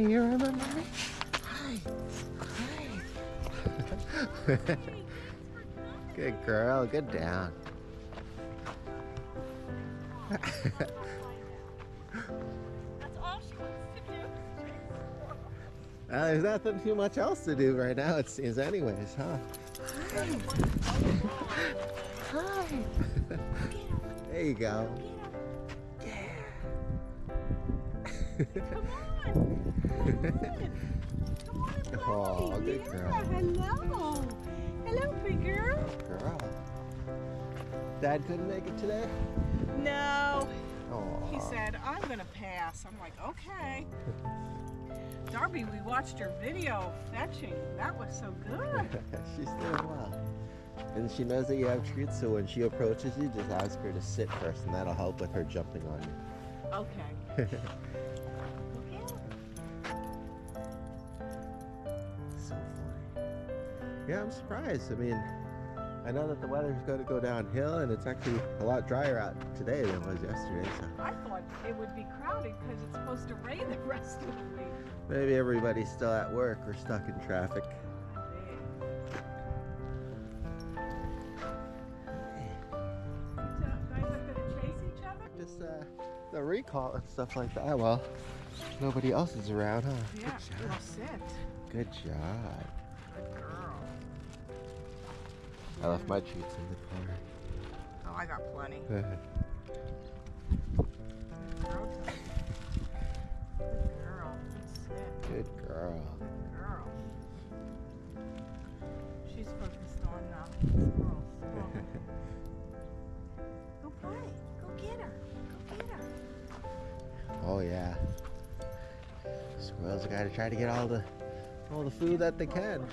you remember me? Hi. Hi. Good girl, good down. That's all she wants to do. There's nothing too much else to do right now, it seems, anyways, huh? Hi. There you go. Yeah. Come on. Oh, good girl. Hello. Hello, big girl. Girl. Dad couldn't make it today? No. Oh. He said, I'm going to pass. I'm like, okay. Darby, we watched your video fetching. That was so good. She's doing well. And she knows that you have treats, so when she approaches you, just ask her to sit first, and that'll help with her jumping on you. Okay. So funny. Yeah, I'm surprised. I mean, I know that the weather's going to go downhill, and it's actually a lot drier out today than it was yesterday. So I thought it would be crowded because it's supposed to rain the rest of the week. maybe everybody's still at work or stuck in traffic. Just the recall and stuff like that. Well, nobody else is around, huh? Yeah, Good it'll job. sit. Good job. Good girl. I left my treats in the car. Oh, I got plenty. Good Girl. Good sit. girl. Good girl. She's focused on squirrels. Go play. Go get her. Go get her. Oh yeah. Squirrels gotta try to get all the food that they can.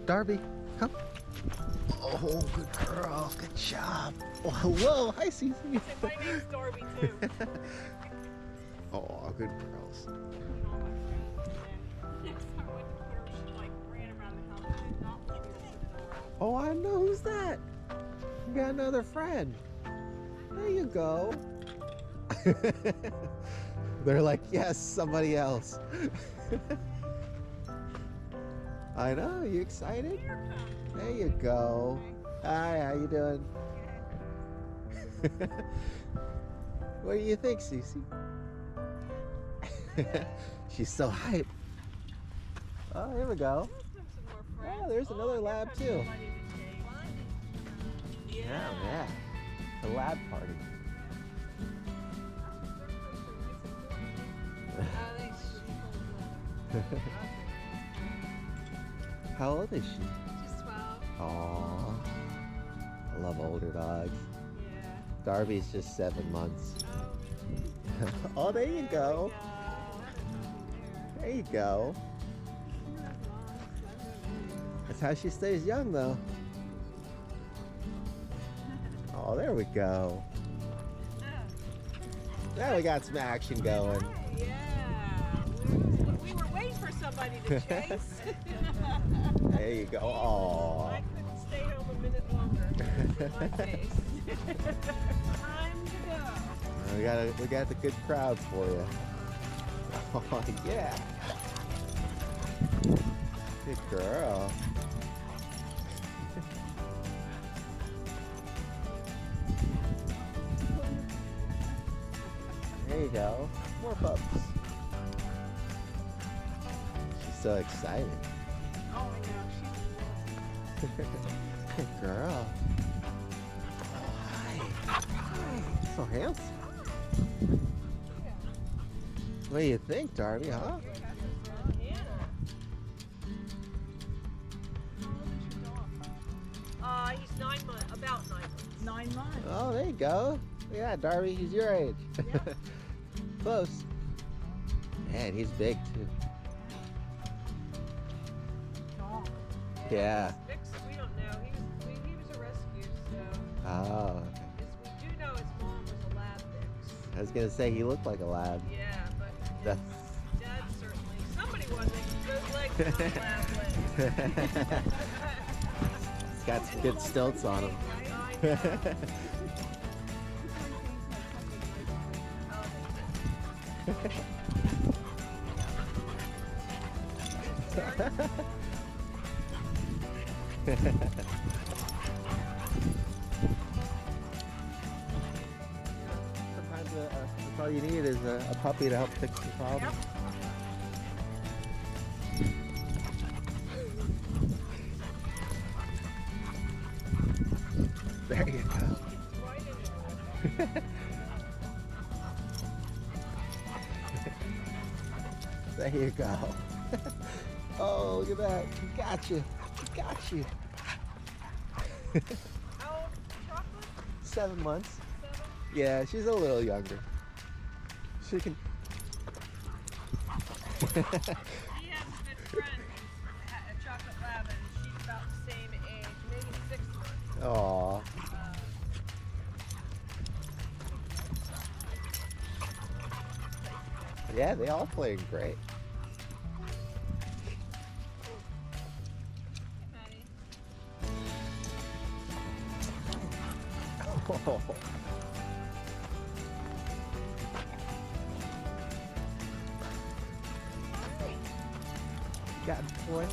Darby, come. Oh, good girl. Good job. Oh, whoa, hi, Cece. My name's Darby too. Oh, good girls. Next time I went to put her, she like ran around the house and did not want me to put it on. Oh, I know. Who's that? You got another friend. There you go. They're like, yes, somebody else. I know. You excited? There you go. Hi, how you doing? What do you think, Cece? She's so hyped. Oh, here we go. Oh, there's another lab too. Yeah. The lab party. How old is she? She's 12. Aww. I love older dogs. Yeah. Darby's just 7 months. Oh, Oh, there you go. There you go. That's how she stays young, though. Oh, there we go. Now we got some action going. Yeah. We were waiting for somebody to chase. There you go. Oh. I couldn't stay home a minute longer. My face. Time to go. We got the good crowd for you. Oh yeah. Good girl. There you go. More pups. She's so excited. Oh, I know. Good girl. Oh, hi. So handsome. What do you think, Darby, huh? He's 9 months, about 9 months. 9 months. Oh, there you go. Yeah, Darby, he's your age. Yeah. Close. Man, he's big too. Dog. Yeah. Mixed, we don't know. He was a rescue, so. Oh, okay. We do know his mom was a lab mix. I was gonna say he looked like a lab. Yeah, but That- his dad certainly. Somebody wasn't. Those legs were lab legs. He's got some good stilts on him. I know. Sometimes that's all you need is a puppy to help fix the problem. Yep. There you go. There you go. Oh, look at that. He got you. He got you. How old is Chocolate? 7 months. 7? Yeah, she's a little younger. She can. He has a good friend, a chocolate lab, and she's about the same age, maybe 6 months. Aw. Yeah, they all playing great. Oh. Got it, boy.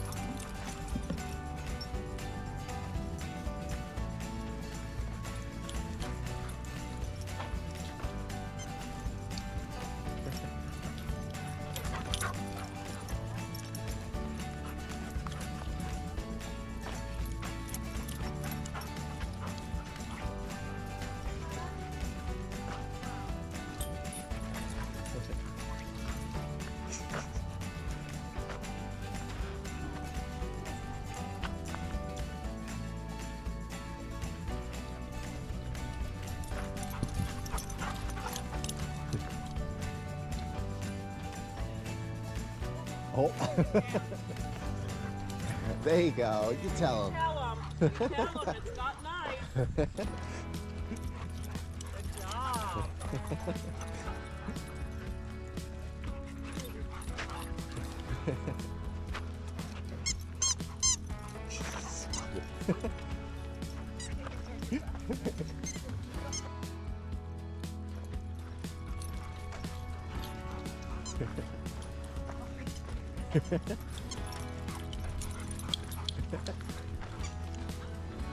Oh. There you go. You tell him. Tell him it's not nice. Good job.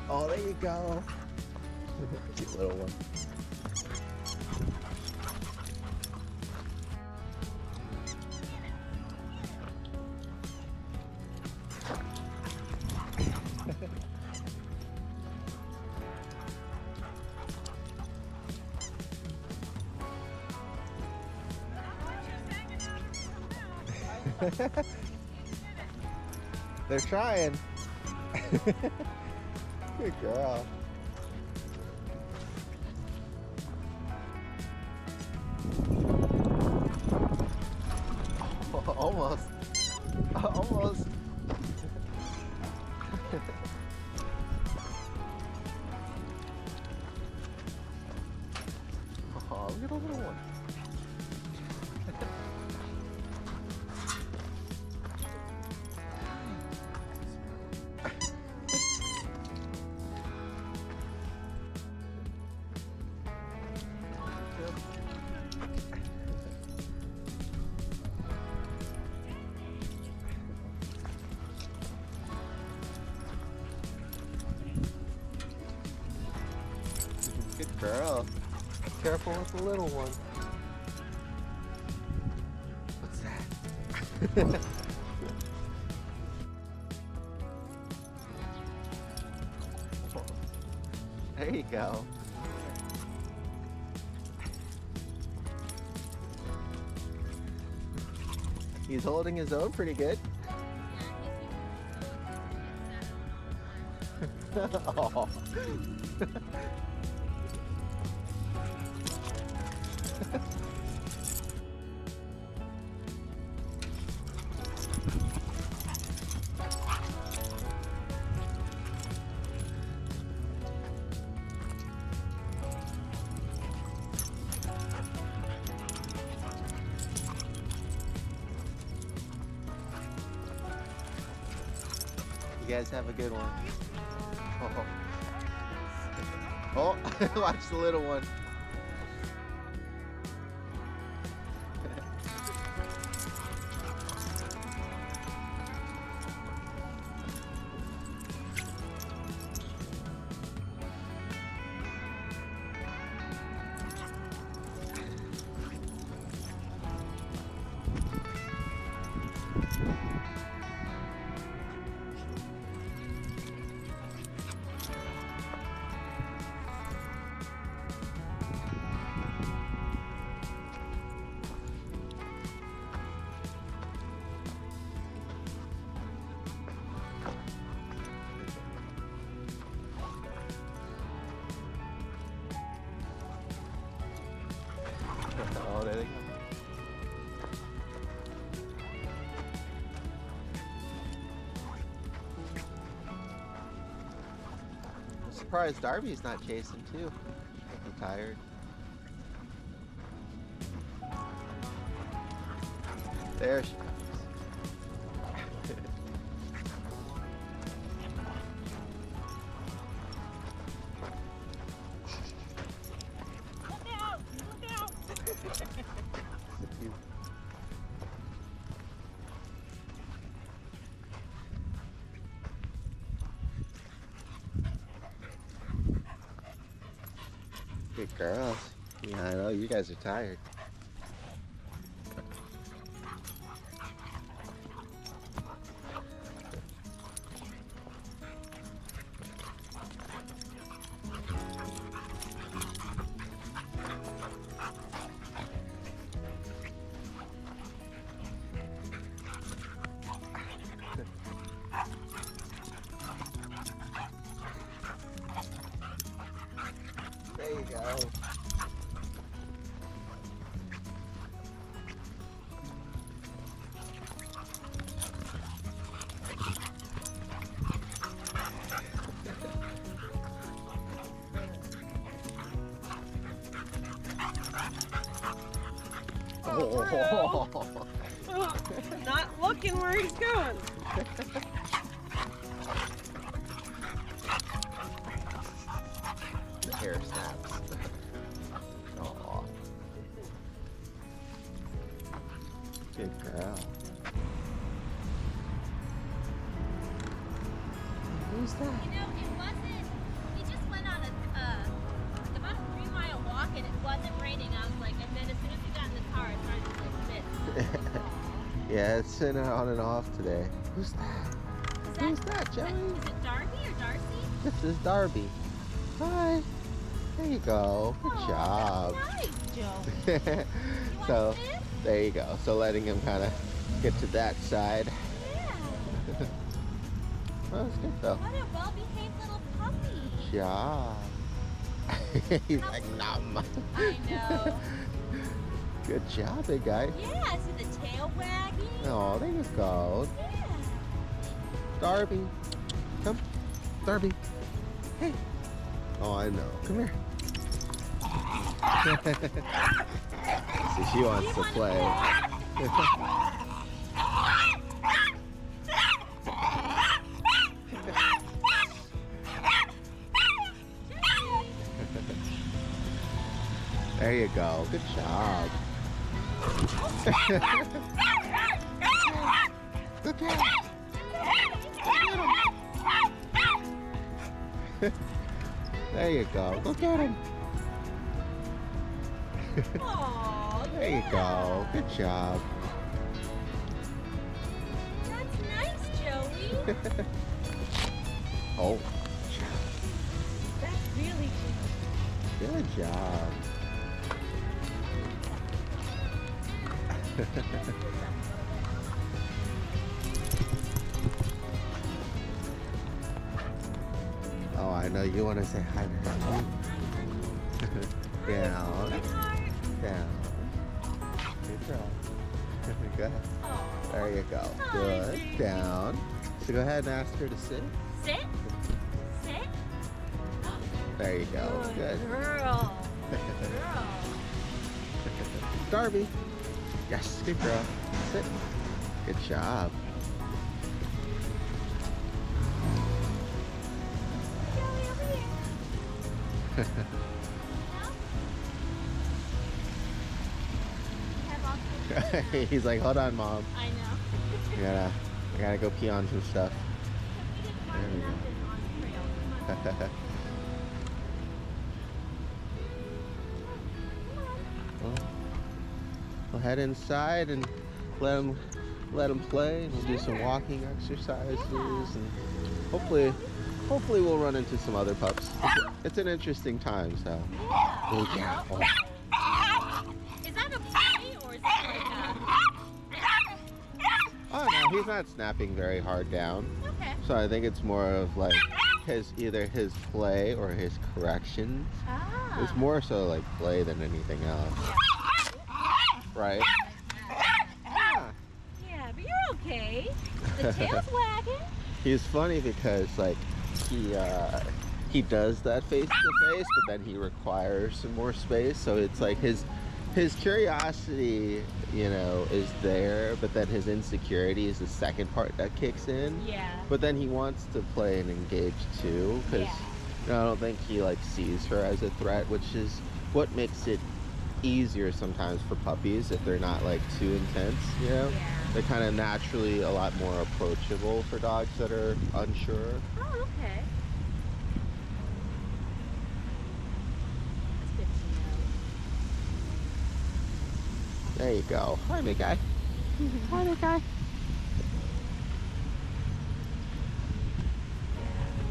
Oh, there you go. Cute little one. They're trying. Good girl. Oh, almost. Almost. Oh, look at the little one. Good girl. Careful with the little one. What's that? There you go. He's holding his own pretty good. Oh. You guys have a good one. Oh, oh. Watch the little one. surprised Darby's not chasing too. I'm tired. There she comes. Look out! Look out! Good girls. Yeah, I know you guys are tired. There you go. Oh, not looking where he's going. The hair snaps. Aw. Good girl. Who's that? You know, it wasn't, we just went on like about a 3-mile walk and it wasn't raining. I was like, and then as soon as we got in the car, it started to like mist. Yeah, it's been on and off today. Who's that? Who's that, Joey? Is it Darby or Darcy? This is Darby. Hi. There you go. Good Aw, job. Nice, Joe. You So, want this? there you go. So letting him kind of get to that side. Yeah. Well, it's good though. What a well-behaved little puppy. Job. He's like, nom. I know. Good job, big guy. Yeah, see the tail wagging? Oh, there you go. Yeah. Darby. Come. Darby. Hey. Oh, I know. Come here. See, she wants to play. There you go. Good job. Good job. There you go. Go get him. Aw, There you go. Good job. That's nice, Joey. Oh, That's really cute. good job. Oh, I know you want to say hi to her. Down, down. Good job. Good. Aw. There you go. Hi, Good. baby. Down. So go ahead and ask her to sit. Sit. Sit. There you go. Good. Girl. Girl. Darby. Yes, good girl. Sit. Good job. Joey, over here. He's like, hold on, Mom. I know. I gotta go pee on some stuff. We didn't There find we go. nothing on trail. Come on. Well, we'll head inside and let him play. And we'll do some walking exercises, and hopefully we'll run into some other pups. It's an interesting time, so. Yeah. Be careful. Is that a play or is that like Oh no, he's not snapping very hard down. okay. So I think it's more of like either his play or his corrections. Ah. It's more so like play than anything else, right? Yeah, but you're okay. The tail's wagging. He's funny because like he does that face to face, but then he requires some more space. So it's like his curiosity, you know, is there, but then his insecurity is the second part that kicks in. Yeah. But then he wants to play and engage too, because I don't think he like sees her as a threat, which is what makes it easier sometimes for puppies if they're not like too intense, you know? Yeah. They're kind of naturally a lot more approachable for dogs that are unsure. Oh, okay. That's good to know. There you go. Hi, big guy. Hi, big guy.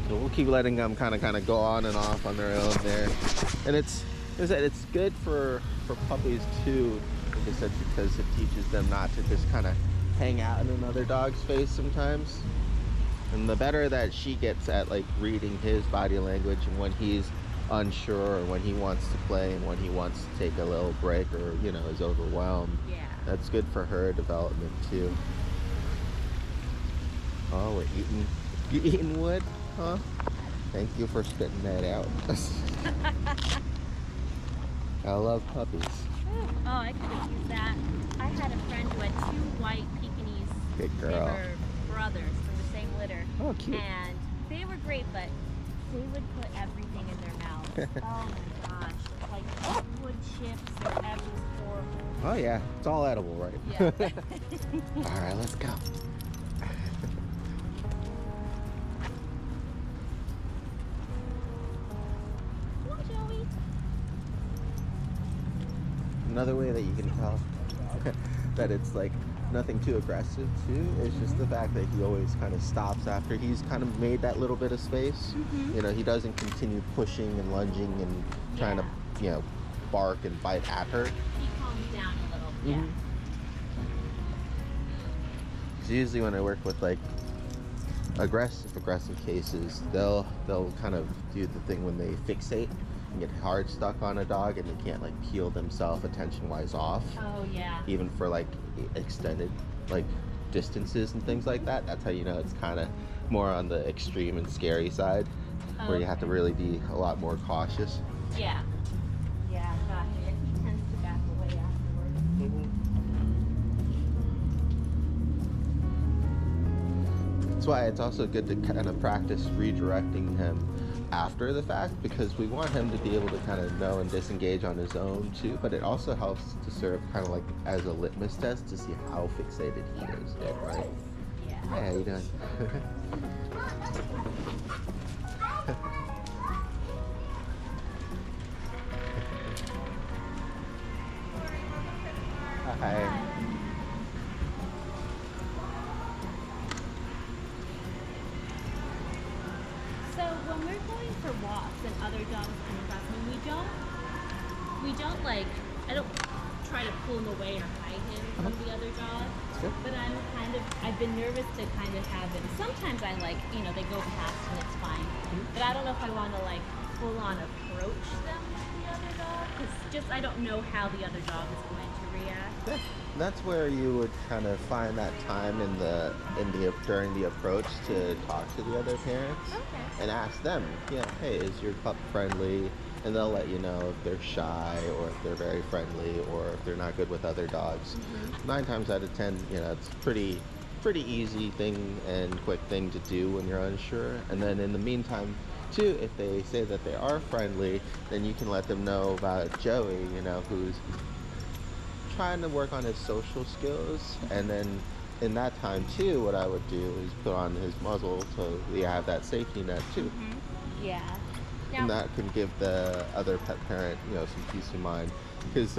So we'll keep letting them kind of go on and off on their own there, and it's good for puppies too, like I said, because it teaches them not to just kind of hang out in another dog's face sometimes. And the better that she gets at like reading his body language and when he's unsure or when he wants to play and when he wants to take a little break or, you know, is overwhelmed. Yeah. That's good for her development too. Oh, you eating wood, huh? Thank you for spitting that out. I love puppies. Oh, I could have used that. I had a friend who had 2 white Pekingese. Good They girl. were brothers from the same litter. Oh, cute. And they were great, but they would put everything in their mouths. Oh my gosh. Like wood chips or everything horrible. Oh yeah, it's all edible, right? Yeah. All right, let's go. Come on, Joey. Another way that you can tell that it's like nothing too aggressive too is just the fact that he always kind of stops after he's kind of made that little bit of space. You know, he doesn't continue pushing and lunging and trying to, you know, bark and bite at her. He calms down a little. Yeah. So usually when I work with like aggressive cases, they'll kind of do the thing when they fixate and get hard stuck on a dog and they can't like peel themselves attention wise off, Oh yeah. even for like extended like distances and things like that. That's how you know it's kind of more on the extreme and scary side, where you have to really be a lot more cautious. Yeah. Yeah, gotcha. He tends to back away afterwards. That's why it's also good to kind of practice redirecting him after the fact, because we want him to be able to kind of know and disengage on his own too, but it also helps to serve kind of like as a litmus test to see how fixated he is there, right? Yeah. Hi, how you doing? Hi. So when we're going for walks and other dogs come across me, we don't like, I don't try to pull him away or hide him from the other dogs. Sure. But I've been nervous to kind of have him. Sometimes I like, you know, they go past and it's fine. But I don't know if I want to like full on approach them with the other dog, because just I don't know how the other dog is going to react. That's where you would kind of find that time during the approach to talk to the other parents. Okay. And ask them, you know, hey, is your pup friendly? And they'll let you know if they're shy or if they're very friendly or if they're not good with other dogs. 9 times out of 10, you know, it's pretty easy thing and quick thing to do when you're unsure. And then in the meantime, too, if they say that they are friendly, then you can let them know about Joey, you know, who's trying to work on his social skills. And then in that time too, what I would do is put on his muzzle so we have that safety net too. Yeah. And that can give the other pet parent, you know, some peace of mind, because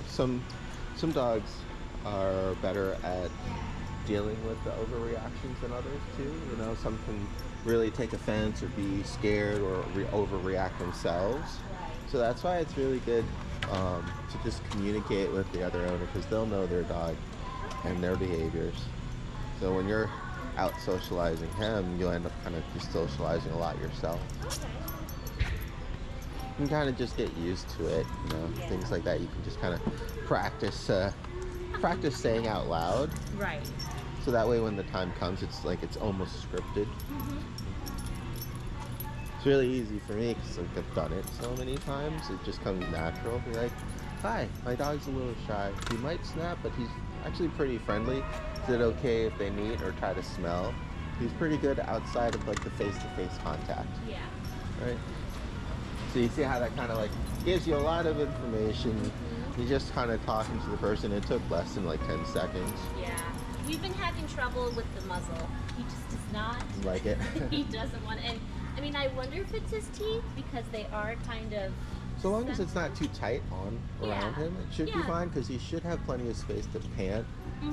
some dogs are better at dealing with the overreactions than others too. You know, some can really take offense or be scared or overreact themselves. So that's why it's really good to just communicate with the other owner, because they'll know their dog and their behaviors. So when you're out socializing him, you'll end up kind of just socializing a lot yourself. Okay. You can kind of just get used to it, you know, things like that. You can just kind of practice saying out loud. Right. So that way when the time comes, it's like it's almost scripted. It's really easy for me because like, I've done it so many times. It just comes natural. Be like, hi, my dog's a little shy. He might snap, but he's actually pretty friendly. Is it okay if they meet or try to smell? He's pretty good outside of like the face-to-face contact, Yeah. right? So you see how that kind of like gives you a lot of information. You're just kind of talking to the person. It took less than like 10 seconds. Yeah. We've been having trouble with the muzzle. He just does not Like it. he doesn't want, and I mean, I wonder if it's his teeth because they are kind of. So long as it's not too tight on around Yeah. him, it should be Yeah. fine because he should have plenty of space to pant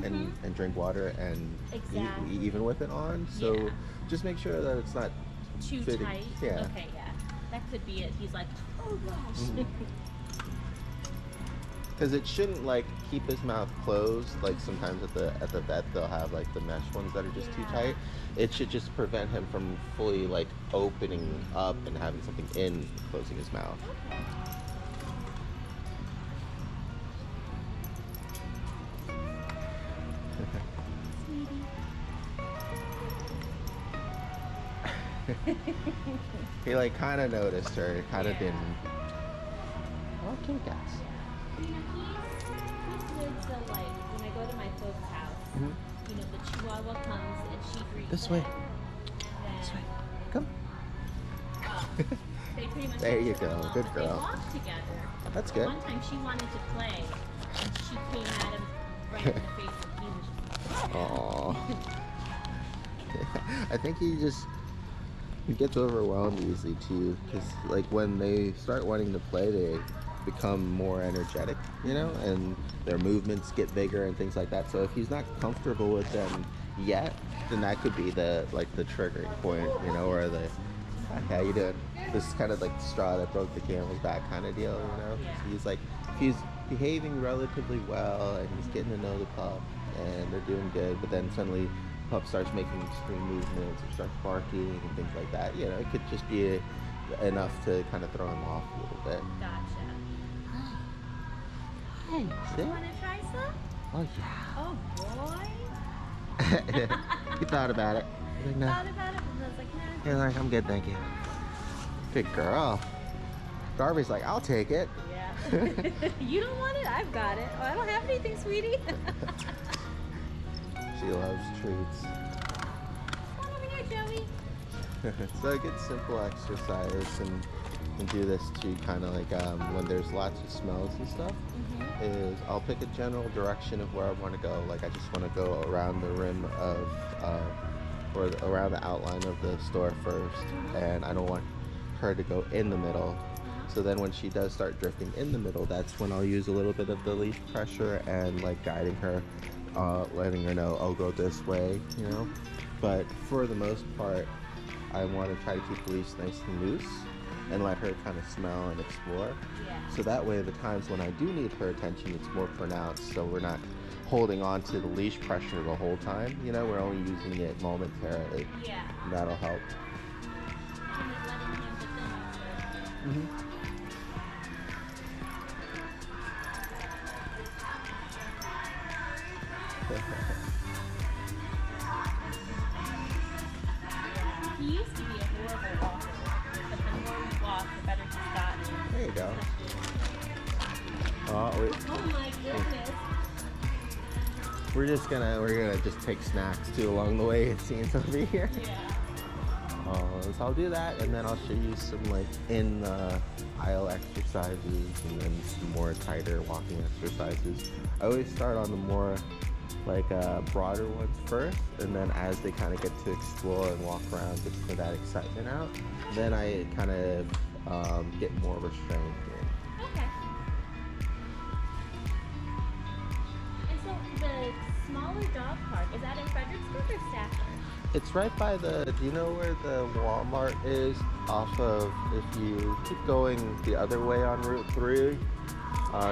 and drink water and Exactly. even with it on. So Yeah. just make sure that it's not Too fitting. tight. Yeah. Okay, yeah. That could be it. He's like, oh gosh. Mhm. Because it shouldn't like keep his mouth closed. Like sometimes at the vet they'll have like the mesh ones that are just too Yeah. tight. It should just prevent him from fully like opening up and having something in closing his mouth. Okay. He like kind of noticed her, kind of Yeah. didn't. Okay, guys. You know, he's good, so like when I go to my folks' house, Mhm. you know, the Chihuahua comes and she greets This way. him, and This way. Come. they pretty much There you get go. along, Good but girl. They walk together. That's good. One time she wanted to play, and she came at him right in the face, and he was just. Aww. I think he gets overwhelmed easily too, because like when they start wanting to play, they become more energetic, you know, and their movements get bigger and things like that. So if he's not comfortable with them yet, then that could be the triggering point, you know, or the how you doing? This is kind of like the straw that broke the camel's back kind of deal, you know. Yeah. So he's like, if he's behaving relatively well and he's getting to know the pup and they're doing good, but then suddenly the pup starts making extreme movements or starts barking and things like that, you know, it could just be enough to kind of throw him off a little bit. Gotcha. Hey, You want to try some? Oh yeah. Oh boy. You thought about it. Like, no. Thought about it, and I was like, nah. You're like, I'm good, thank you. Good girl. Darby's like, I'll take it. Yeah. You don't want it? I've got it. Oh, I don't have anything, sweetie. She loves treats. Come over here, Joey. So I get simple exercise and do this too, kind of like when there's lots of smells and stuff. Is I'll pick a general direction of where I want to go. Like I just want to go around the rim of or around the outline of the store first, and I don't want her to go in the middle. So then when she does start drifting in the middle, that's when I'll use a little bit of the leash pressure and like guiding her, letting her know, oh, go this way, you know. But for the most part, I want to try to keep the leash nice and loose and let her kind of smell and explore. Yeah. So that way the times when I do need her attention, it's more pronounced, so we're not holding on to the leash pressure the whole time, you know, we're only using it momentarily. Yeah. And that'll help. And just letting him, but then also. He used to be a horrible walker, but the more we walk, the better he's gotten. There you go. Oh my goodness. We're gonna just take snacks too along the way, it seems, over here. Yeah. So I'll do that, and then I'll show you some like in aisle exercises, and then some more tighter walking exercises. I always start on the more like broader ones first, and then as they kind of get to explore and walk around, get for that excitement out, then I kind of get more restrained in. Okay. And so the smaller dog park, is that in Fredericksburg or Stafford? It's right by do you know where the Walmart is? Off of, if you keep going the other way on Route 3,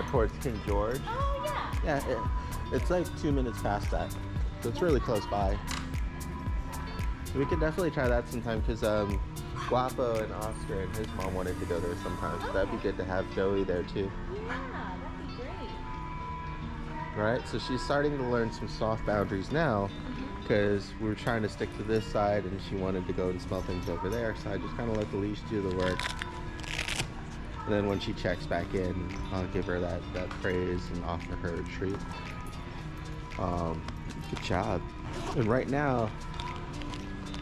towards King George. Oh yeah. Yeah, it's like 2 minutes past that. So it's really close by. So we could definitely try that sometime, because Guapo and Oscar and his mom wanted to go there sometime. So that'd be good to have Joey there too. Yeah, that'd be great. Right? So she's starting to learn some soft boundaries now. because we were trying to stick to this side and she wanted to go and smell things over there, so I just kind of let the leash do the work. And then when she checks back in, I'll give her that praise and offer her a treat. Good job. And right now,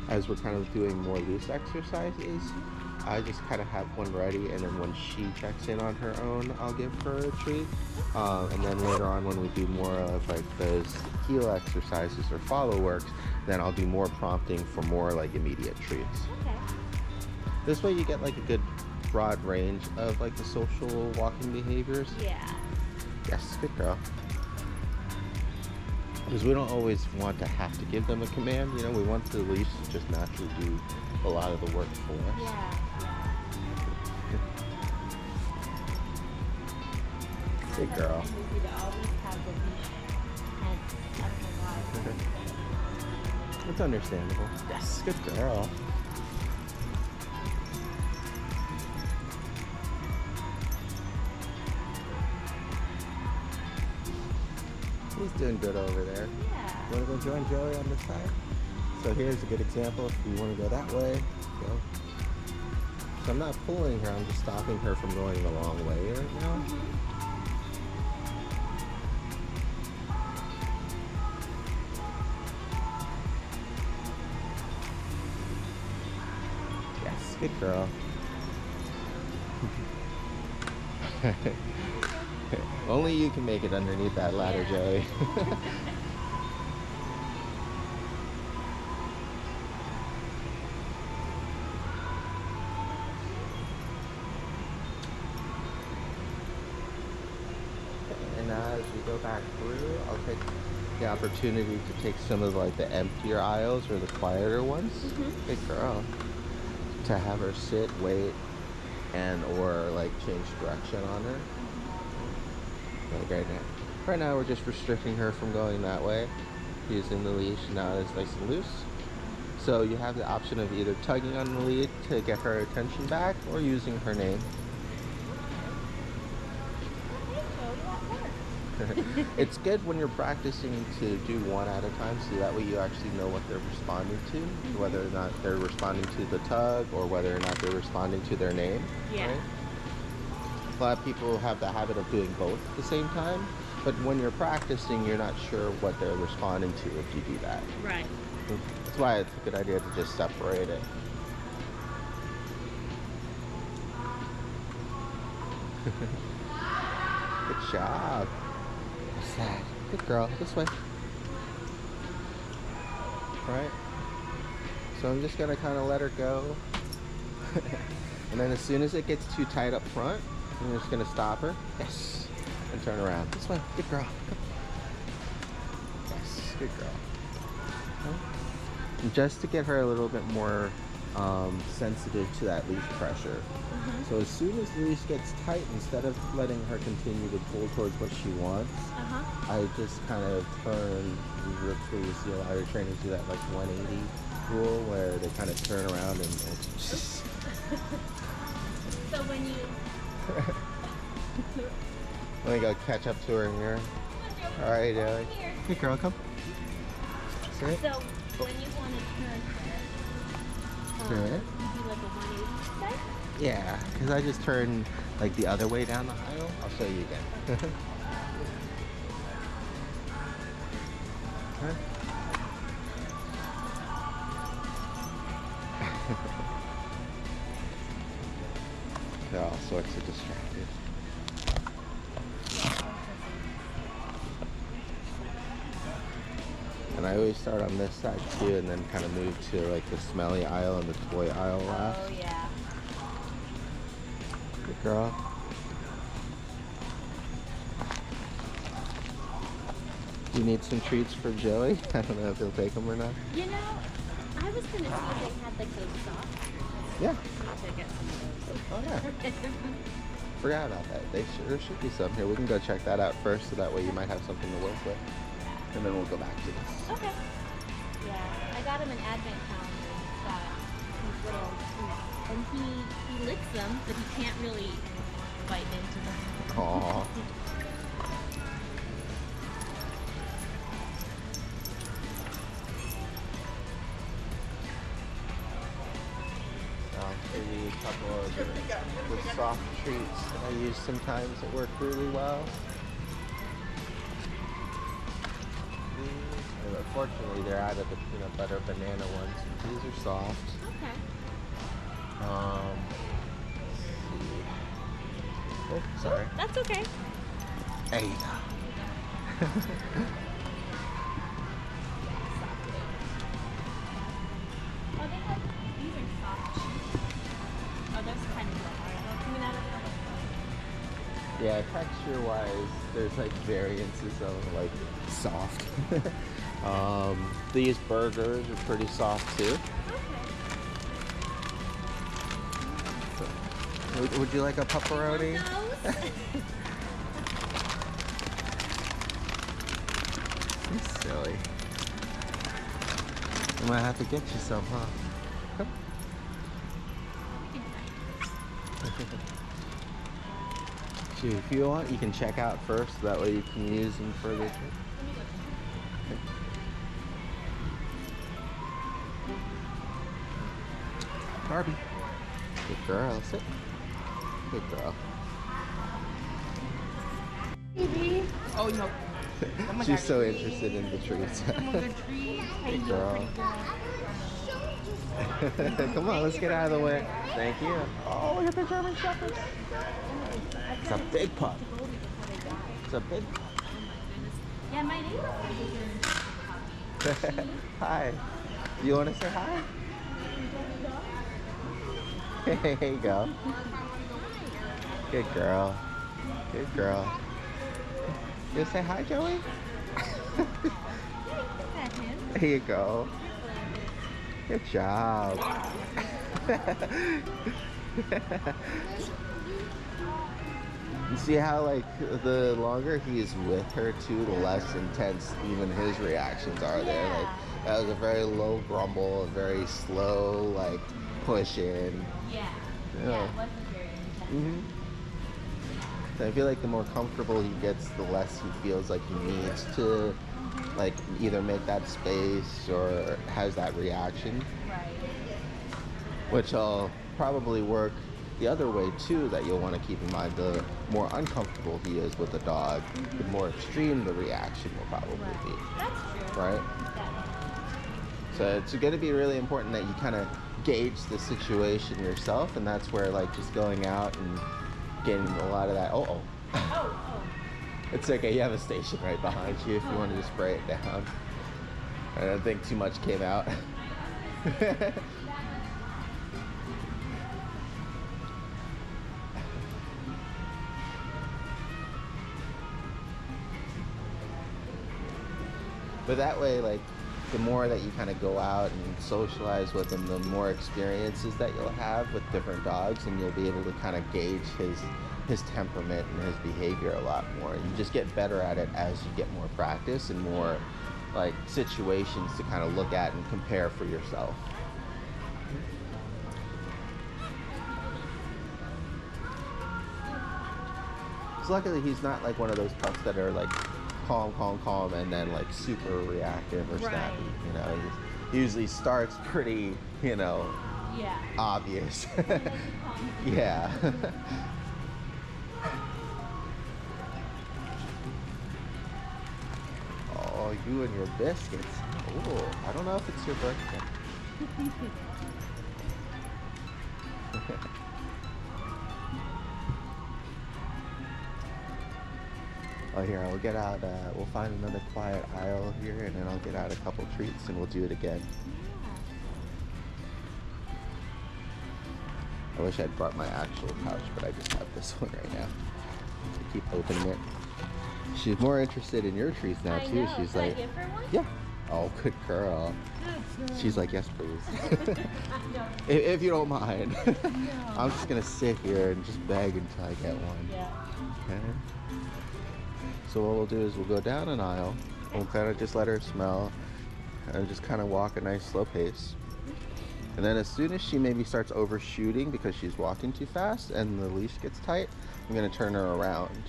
as we're kind of doing more loose exercises, I just kind of have one ready, and then when she checks in on her own, I'll give her a treat. And then later on, when we do more of like those heel exercises or follow works, then I'll do more prompting for more like immediate treats. Okay. This way you get like a good broad range of like the social walking behaviors. Yeah. Yes, good girl. Because we don't always want to have to give them a command, you know, we want the leash to just naturally do a lot of the work for us. Yeah. Good girl. And we to always have the leash. And I don't know why. It's understandable. Yes, good girl. He's doing good over there. Yeah. You want to go join Joey on this side? So here's a good example. If you want to go that way, go. So I'm not pulling her, I'm just stopping her from going the wrong way right now. Yes, good girl. Only you can make it underneath that ladder, Joey. And now as we go back through, I'll take the opportunity to take some of like the emptier aisles or the quieter ones. Good girl. To have her sit, wait, and or like change direction on her. Like right now we're just restricting her from going that way, using the leash. Now it's nice and loose. So you have the option of either tugging on the lead to get her attention back or using her name. It's good when you're practicing to do one at a time, so that way you actually know what they're responding to, whether or not they're responding to the tug or whether or not they're responding to their name. Yeah. Right? A lot of people have the habit of doing both at the same time, but when you're practicing, you're not sure what they're responding to if you do that. Right. That's why it's a good idea to just separate it. Good job. What's that? Good girl. This way. Alright. So I'm just going to kind of let her go. And then as soon as it gets too tight up front, I'm just going to stop her. Yes. And turn around. This way. Good girl. Yes. Good girl. And just to get her a little bit more sensitive to that leash pressure. So as soon as the leash gets tight, instead of letting her continue to pull towards what she wants, I just kind of turn. That's where you see a lot of trainers do that like 180 rule, where they kind of turn around and So when you let me go catch up to her here. All right, Joey. Hey, girl, come. Sit. So when you want to turn her, Good. you do like a 180 side? Yeah, because I just turn like the other way down the aisle. I'll show you again. Huh? They're all sorts of distracted. And I always start on this side too, and then kind of move to like the smelly aisle and the toy aisle last. Oh yeah. Good girl. Do you need some treats for Joey? I don't know if he'll take them or not. You know, I was gonna see if they had like those socks. Yeah. To get some of those. Oh yeah. Forgot about that. There should be some here. We can go check that out first, so that way you might have something to work with. And then we'll go back to this. Okay. Yeah, I got him an advent calendar. He's got these little treats, and he licks them, but he can't really bite into them. Aww. couple of the soft treats that I use sometimes that work really well. And unfortunately, they're out of the peanut butter banana ones. These are soft. Okay. Let's see. Oh, sorry. That's okay. There you go. Oh, they have, these are soft cheese. Oh, those kind of coming out of the Yeah, texture-wise, there's like variances of like soft. These burgers are pretty soft too. Okay. Would you like a pepperoni? You're silly. I might have to get you some, huh? Come. Shoot, if you want, you can check out first. That way you can use them further. Darby. Good girl. Sit. Good girl. Baby. Oh, no. She's so interested in the treats. Good girl. Come on, let's get out of the way. Thank you. Oh, look at the German Shepherd. It's a big pup. It's a big pup. Yeah, my neighbor. Hi. You want to say hi? There you go. Good girl. Good girl. You say hi, Joey? There you go. Good job. You see how like the longer he's with her too, the less intense even his reactions are there. Like that was a very low grumble, a very slow like push in. Yeah. Yeah. Yeah, it wasn't very intense. So I feel like the more comfortable he gets, the less he feels like he needs to like either make that space or has that reaction. Right. Which will probably work the other way too, that you'll want to keep in mind. The more uncomfortable he is with the dog, the more extreme the reaction will probably be. That's true. Right? So it's going to be really important that you kind of gauge the situation yourself, and that's where like just going out and getting a lot of that. Oh. It's okay, you have a station right behind you if you want to just spray it down. I don't think too much came out. But that way, like, the more that you kind of go out and socialize with them, the more experiences that you'll have with different dogs, and you'll be able to kind of gauge his temperament and his behavior a lot more. You just get better at it as you get more practice and more like situations to kind of look at and compare for yourself. So luckily he's not like one of those pups that are like calm, and then like super reactive or snappy. You know, he usually starts pretty, you know, obvious. Yeah. Oh, you and your biscuits. Oh, I don't know if it's your birthday. Oh, here, I'll get out, we'll find another quiet aisle here, and then I'll get out a couple treats, and we'll do it again. I wish I'd brought my actual pouch, but I just have this one right now. I keep opening it. She's more interested in your treats now, too. She's like, give her one? yeah. Oh, good girl. She's like, yes, please. if you don't mind. I'm just going to sit here and just beg until I get one. Yeah. Okay. So what we'll do is we'll go down an aisle. We'll kind of just let her smell and just kind of walk a nice slow pace. And then as soon as she maybe starts overshooting because she's walking too fast and the leash gets tight, I'm going to turn her around.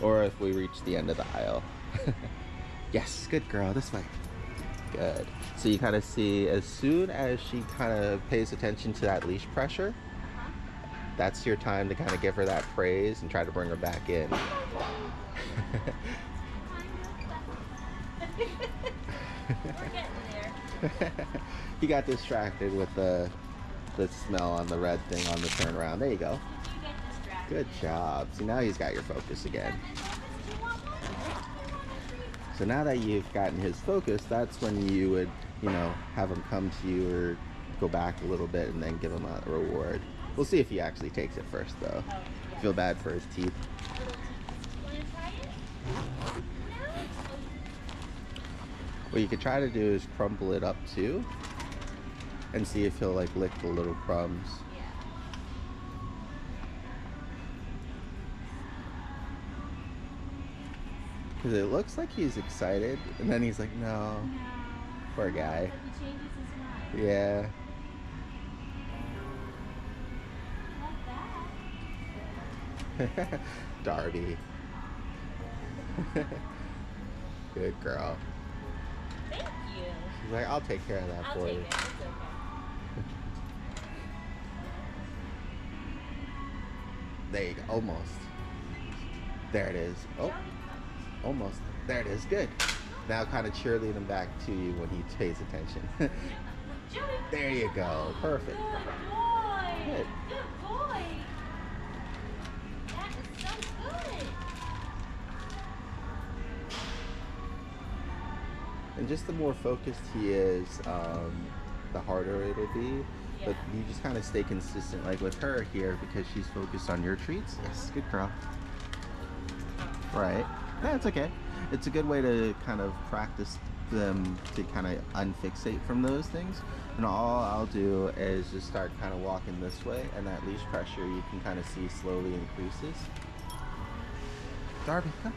Or if we reach the end of the aisle. Yes, good girl, this way. Good. So you kind of see as soon as she kind of pays attention to that leash pressure, that's your time to kind of give her that praise and try to bring her back in. We're getting there. He got distracted with the smell on the red thing on the turnaround. There you go. Did you get distracted? Good job. See, now he's got your focus again. So now that you've gotten his focus, that's when you would, you know, have him come to you or go back a little bit and then give him a reward. We'll see if he actually takes it first, though. Oh, Feel bad for his teeth. Want to try it? No? What you could try to do is crumble it up too and see if he'll like lick the little crumbs. Yeah. Because it looks like he's excited and then he's like, no. No. Poor guy. He changes his mind. Yeah. Like that. Darby. Good girl. Thank you. She's like, I'll take care of that I'll for take you. it. It's okay. There you go. Almost. There it is. Oh, almost. There it is. Good. Now kind of cheerlead him back to you when he pays attention. Joey. There you go. Perfect. Good boy. Good. Good boy. That is so good. And just the more focused he is, the harder it'll be. But Yeah. you just kind of stay consistent, like with her here, because she's focused on your treats. Yes, good girl. Right. That's okay. It's a good way to kind of practice them to kind of unfixate from those things. And all I'll do is just start kind of walking this way, and that leash pressure you can kind of see slowly increases. Darby, come.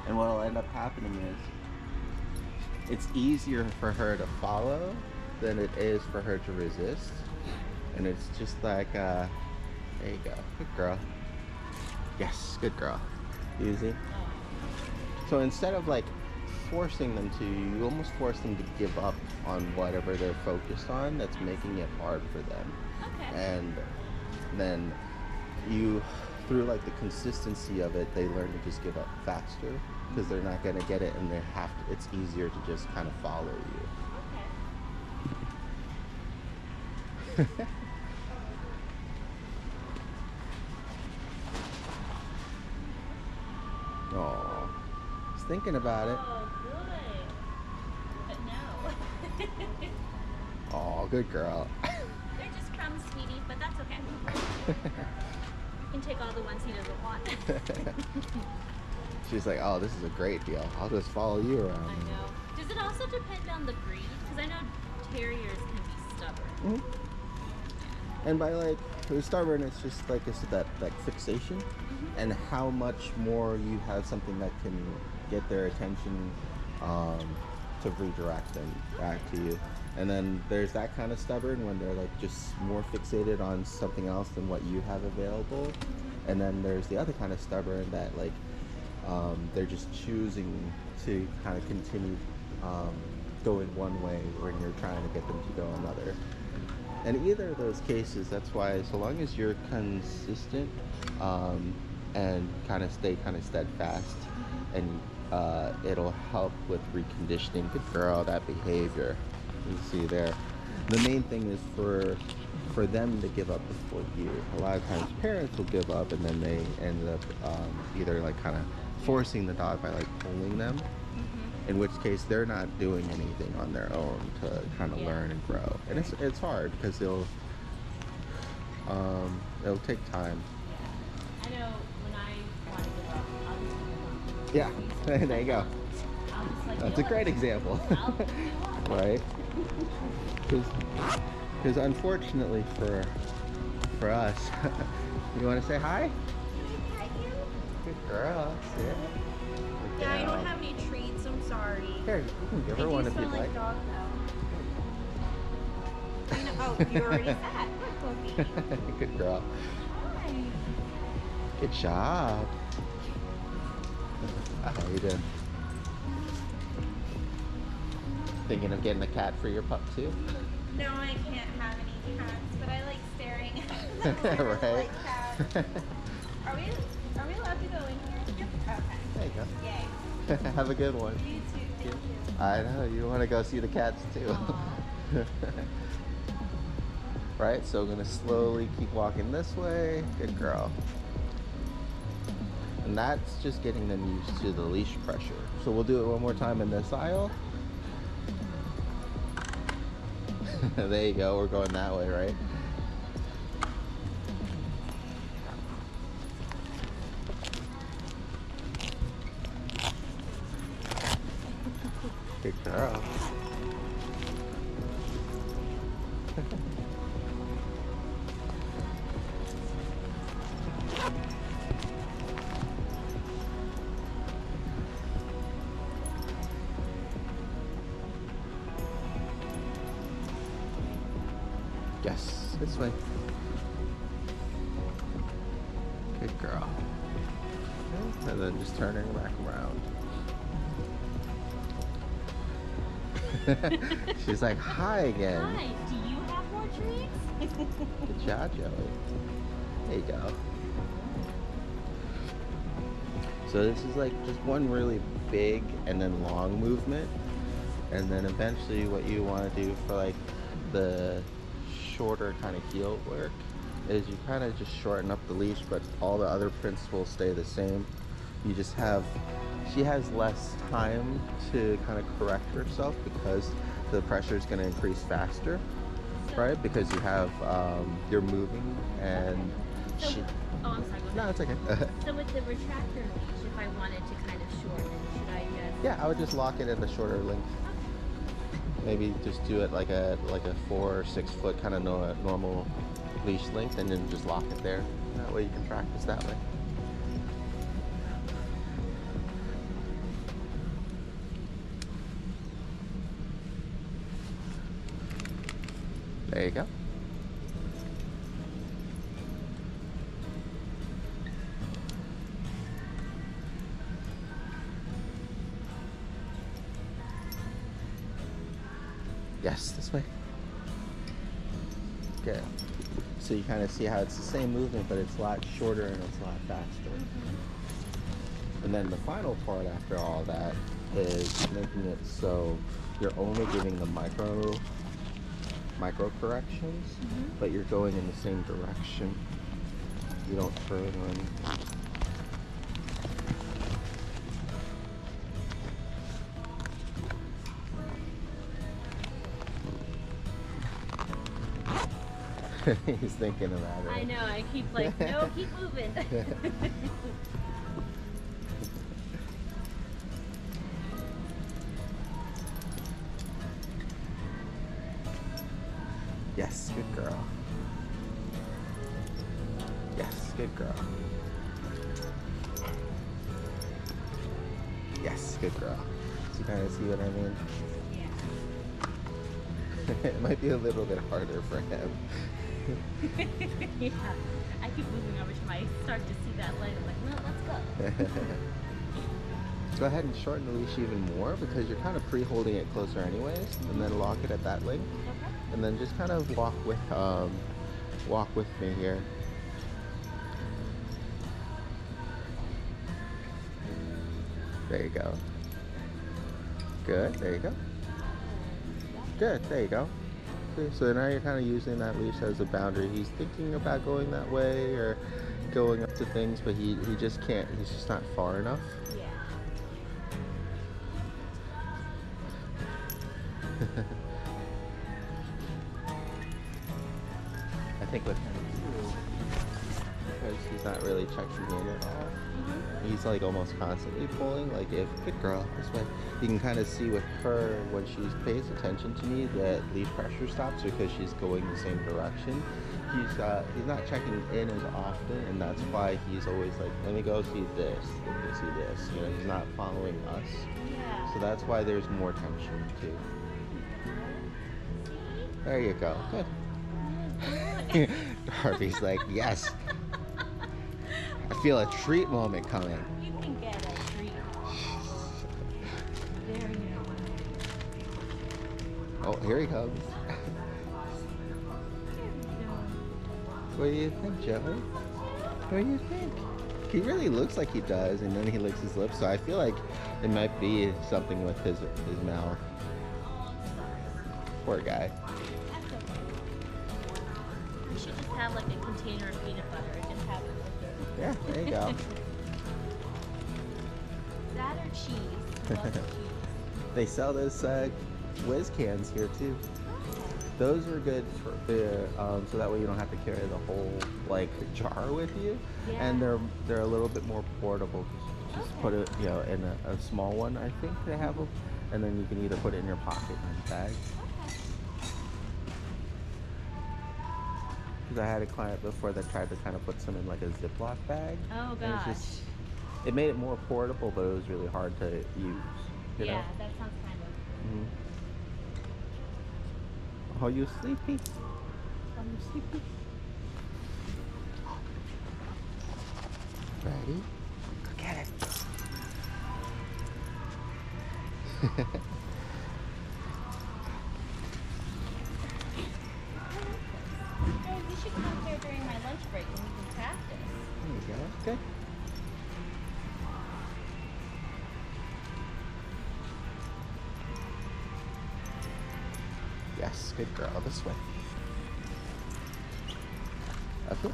And what'll end up happening is it's easier for her to follow than it is for her to resist. And it's just like, there you go. Good girl. Yes, good girl. Easy. So instead of like forcing them to, you almost force them to give up on whatever they're focused on that's making it hard for them. Okay. And then you, through like the consistency of it, they learn to just give up faster because they're not going to get it, and they have to, it's easier to just kind of follow you. Okay. Oh, he's thinking about it. Oh, good. But no. Oh, good girl. They're just crumbs, sweetie, but that's okay. You can take all the ones he doesn't want. She's like, oh, this is a great deal. I'll just follow you I around. know. Does it also depend on the breed? Because I know terriers can be stubborn. Mhm. And by like stubborn, it's just like it's that like fixation, and how much more you have something that can get their attention to redirect them back to you. And then there's that kind of stubborn when they're like just more fixated on something else than what you have available. And then there's the other kind of stubborn that like they're just choosing to kind of continue going one way when you're trying to get them to go another. In either of those cases, that's why so long as you're consistent and kind of stay kind of steadfast, and it'll help with reconditioning. Good girl, that behavior. You see there. The main thing is for them to give up before you. A lot of times parents will give up, and then they end up either like kind of forcing the dog by like pulling them, in which case they're not doing anything on their own to kind of learn and grow. And it's hard because it'll take time. I know when I want to give up, I'll just give up. Yeah, there you go. I'll just like, That's you a know great what? example. I'll give you up. Right? Because unfortunately for us, you want to say hi? Good girl. See it? Good Yeah, I girl. don't have any treats. I'm sorry. Here, you can give her one if you'd like. Dog though. You know, oh, you already said. Look, Pookie. Good girl. Hi. Good job. How you doing? thinking of getting a cat for your pup too? No, I can't have any cats, but I like staring at them. Right? Like cats. Are we allowed to go in here? Yep. Okay. There you Yay. go. Have a good one. You too. Thank you. I know, you want to go see the cats too. Aw. Right, so I'm going to slowly keep walking this way. Good girl. And that's just getting them used to the leash pressure. So we'll do it one more time in this aisle. There you go, we're going that way, right? Good girl. Yes, this way. Good girl. Okay, and then just turning back around. She's like, hi again. Hi, do you have more treats? Good job, Joey. There you go. So this is like just one really big and then long movement. And then eventually what you want to do for like the shorter kind of heel work is you kind of just shorten up the leash, but all the other principles stay the same. You just have, she has less time to kind of correct herself because the pressure is going to increase faster, right? Because you have, you're moving and So, she, oh, I'm sorry. Go no, ahead. it's okay. So with the retractor leash, if I wanted to kind of shorten, should I just? Yeah, I would just lock it at the shorter length. Maybe just do it like a 4 or 6 foot kind of normal leash length, and then just lock it there. That way you can practice that way. There you go. Yes, this way. Good. So you kind of see how it's the same movement, but it's a lot shorter and it's a lot faster. And then the final part after all that is making it so you're only giving the micro corrections, but you're going in the same direction. You don't turn or anything. He's thinking about it. I know. I keep like, no, keep moving. Yes, good girl. Yes, good girl. Yes, good girl. So you kind of see what I mean? Yeah. It might be a little bit harder for him. Yeah. I keep moving every time I start to see that light. I'm like, no, let's go. Go ahead and shorten the leash even more because you're kind of pre-holding it closer anyways, and then lock it at that length. Okay. And then just kind of walk with me here. There you go. Good, there you go. Good, there you go. Okay, so now you're kind of using that leash as a boundary. He's thinking about going that way or going up to things, but he just can't. He's just not far enough. Yeah. I think with him too, because he's not really checking in at all. He's like almost constantly pulling. Like if, good girl, this way. You can kind of see with her when she pays attention to me that leash pressure stops because she's going the same direction. He's not checking in as often, and that's why he's always like, let me go see this, let me see this. You know, he's not following us. Yeah. So that's why there's more tension too. There you go. Good. Darby's like, yes. I feel a treat moment coming. You can get a treat. Very Oh, here he comes. What do you think, Joey? What do you think? He really looks like he does, and then he licks his lips, so I feel like it might be something with his mouth. Poor guy. That's okay. We should just have like a container of peanut butter and just have it with it. Yeah, there you go. That or cheese. I love cheese. They sell those whiz cans here too. Those are good for so that way you don't have to carry the whole like jar with you, Yeah. and they're a little bit more portable. Just put it, you know, in a small one. I think they have them, and then you can either put it in your pocket or in your bag. Because I had a client before that tried to kind of put some in like a Ziploc bag. Oh and gosh. It made it more portable, but it was really hard to use. You Yeah, know? that sounds kind of. Mm-hmm. Oh, you sleepy? Are you sleepy? Ready? Go get it. Hey, we should come here during my lunch break and we can practice. There you go. Good. Yes, good girl. This way. Up here.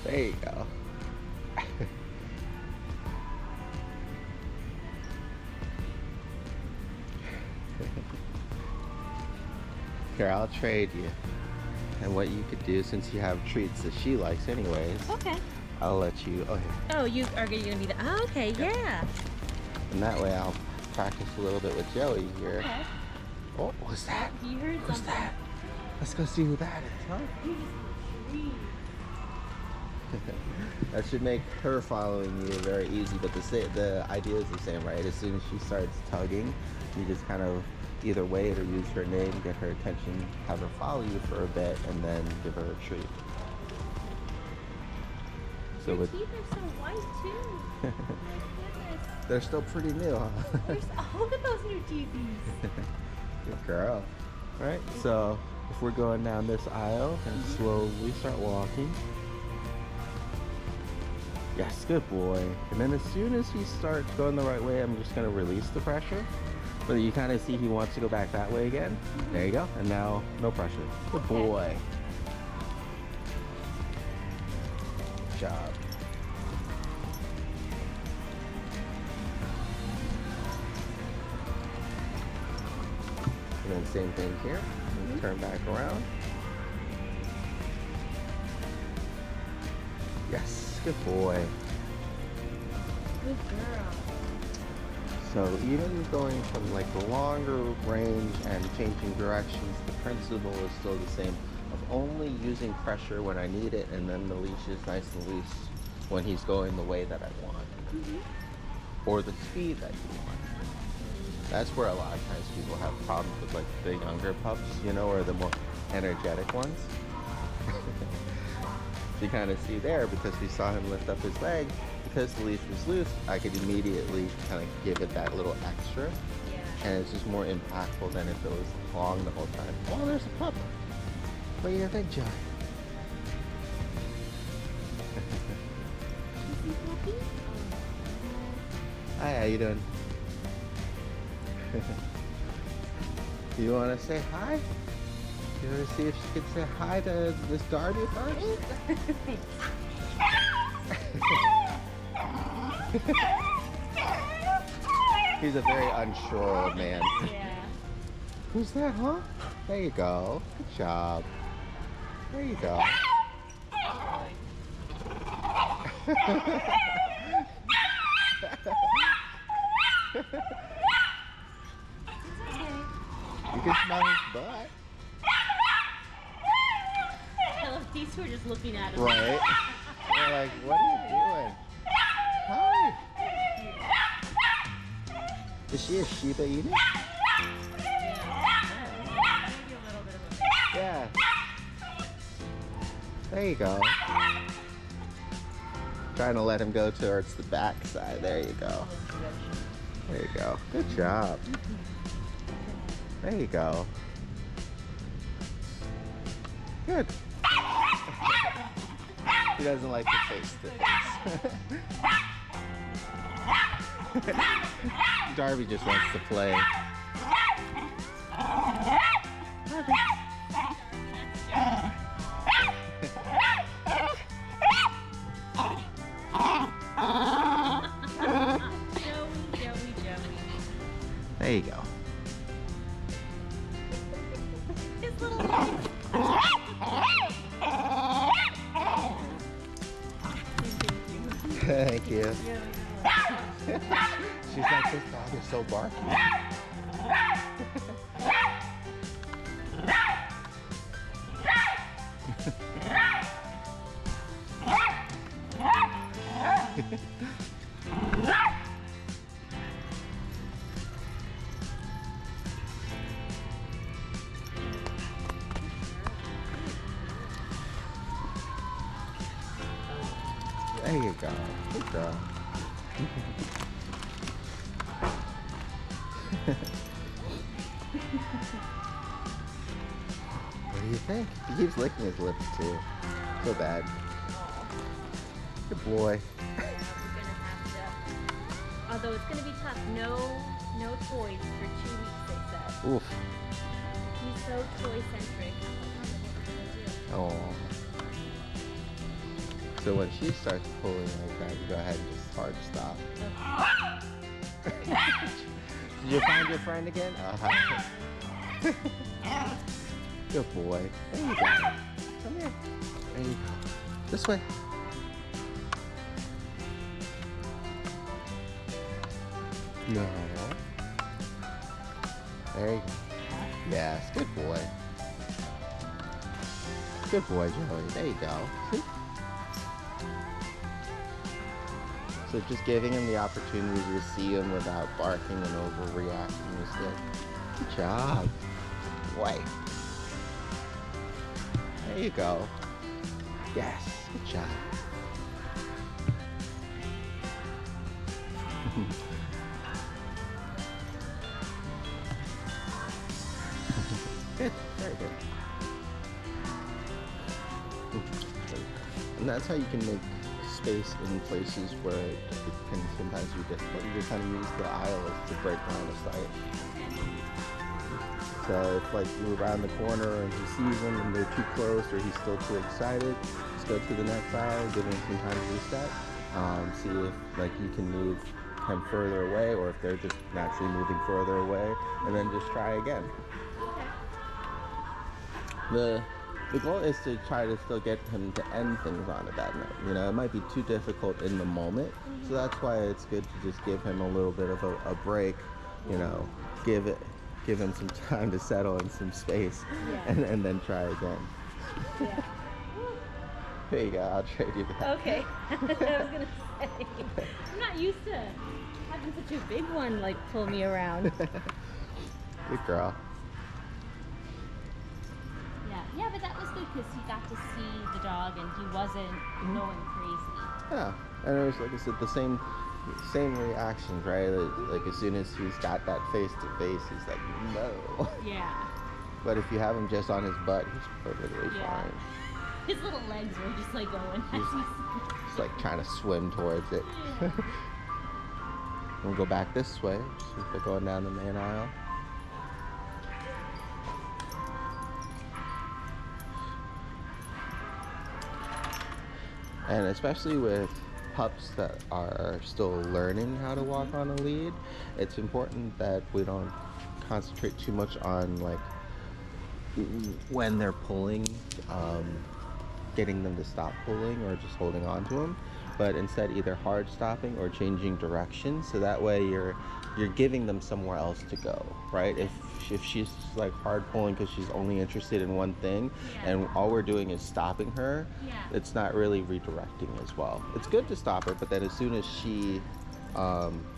There you go. Here, I'll trade you. And what you could do, since you have treats that she likes anyways, Okay. I'll let you, oh here. Oh, you are going to be the. Oh, okay, yeah. And that way I'll practice a little bit with Joey here. Okay. Oh, what's that? You heard Who's something. that? Let's go see who that is, huh? You just breathe. That should make her following you very easy, but the idea is the same, right? As soon as she starts tugging, you just kind of either wait or use her name, get her attention, have her follow you for a bit, and then give her a treat. So Your with teeth are so white too. Oh my goodness. they're still pretty new, huh? Oh, look at those new teethies. Good girl. Right, so if we're going down this aisle and slowly start walking. Yes, good boy. And then as soon as he starts going the right way, I'm just gonna release the pressure. But you kind of see he wants to go back that way again. There you go. And now, no pressure. Good boy. Good job. And then same thing here. Turn back around. Yes, good boy. Good girl. So even going from like the longer range and changing directions, the principle is still the same of only using pressure when I need it, and then the leash is nice and loose when he's going the way that I want. Or the speed that you want. That's where a lot of times people have problems with like the younger pups, you know, or the more energetic ones. So you kind of see there, because we saw him lift up his leg, because the leash was loose, I could immediately kind of give it that little extra. Yeah. And it's just more impactful than if it was long the whole time. Oh, there's a pup. What do you think, John? Hi, how you doing? You want to say hi? You want to see if she could say hi to Miss Darby first? He's a very unsure old man. Yeah. Who's that, huh? There you go. Good job. There you go. You can smell his butt. I love these two are just looking at him. Right? They're like, what are you doing? Hi. Is she a Shiba Inu? Maybe a little bit of a. Yeah. There you go. Trying to let him go towards the back side. There you go. There you go. Good job. There you go. Good. He doesn't like to face the face. Darby just wants to play. There you go. His little legs. Thank you. She's like, this dog is so barky. There you go. Good girl. What do you think? He keeps licking his lips too. So bad. Good boy. We're gonna have to. Although it's gonna be tough. No toys for 2 weeks, they said. Oof. He's so toy centric. Oh. So when she starts pulling like that, you go ahead and just hard stop. Did you find your friend again? Good boy. There you go. Come here. There you go. This way. No. There you go. Yes, good boy. Good boy, Joey. There you go. See? So just giving him the opportunity to see him without barking and overreacting is good. Good job. Boy. There you go. Yes, good job. Good, very good. And that's how you can make space in places where it can sometimes be difficult. You just kind of use the aisles to break line of sight. So if like you're around the corner and he sees them and they're too close or he's still too excited, just go to the next aisle, give him some time to reset. See if like you can move him further away or if they're just naturally moving further away, and then just try again. The goal is to try to still get him to end things on a bad note. You know, it might be too difficult in the moment, so that's why it's good to just give him a little bit of a break. You know, give him some time to settle in some space, and then try again. Yeah. There you go. I'll trade you that. Okay. I was gonna say, I'm not used to having such a big one like pull me around. Good girl. Yeah, but that was good because he got to see the dog and he wasn't going crazy. Yeah, and it was like I said, the same reactions, right? Like as soon as he's got that face to face, he's like, no. Yeah. But if you have him just on his butt, he's perfectly fine. His little legs were just like going. He's like trying to swim towards it. Yeah. We'll go back this way. So we're going down the main aisle. And especially with pups that are still learning how to walk on a lead, it's important that we don't concentrate too much on like when they're pulling, getting them to stop pulling or just holding on to them, but instead either hard stopping or changing direction, so that way you're giving them somewhere else to go, right? If she's like hard pulling because she's only interested in one thing, and all we're doing is stopping her, it's not really redirecting as well. It's good to stop her, but then as soon as she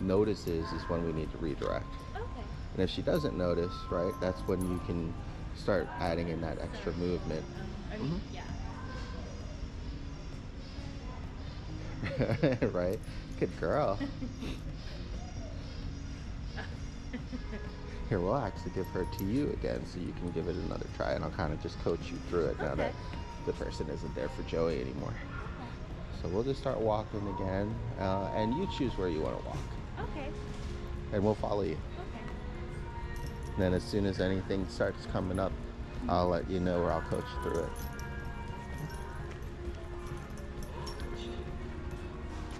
notices is when we need to redirect. Okay. And if she doesn't notice, right, that's when you can start adding in that extra movement. I mean, Right? Good girl. Here, we'll actually give her to you again so you can give it another try, and I'll kind of just coach you through it now that the person isn't there for Joey anymore. So we'll just start walking again, and you choose where you want to walk. Okay. And we'll follow you. Okay. And then as soon as anything starts coming up, I'll let you know, or I'll coach you through it.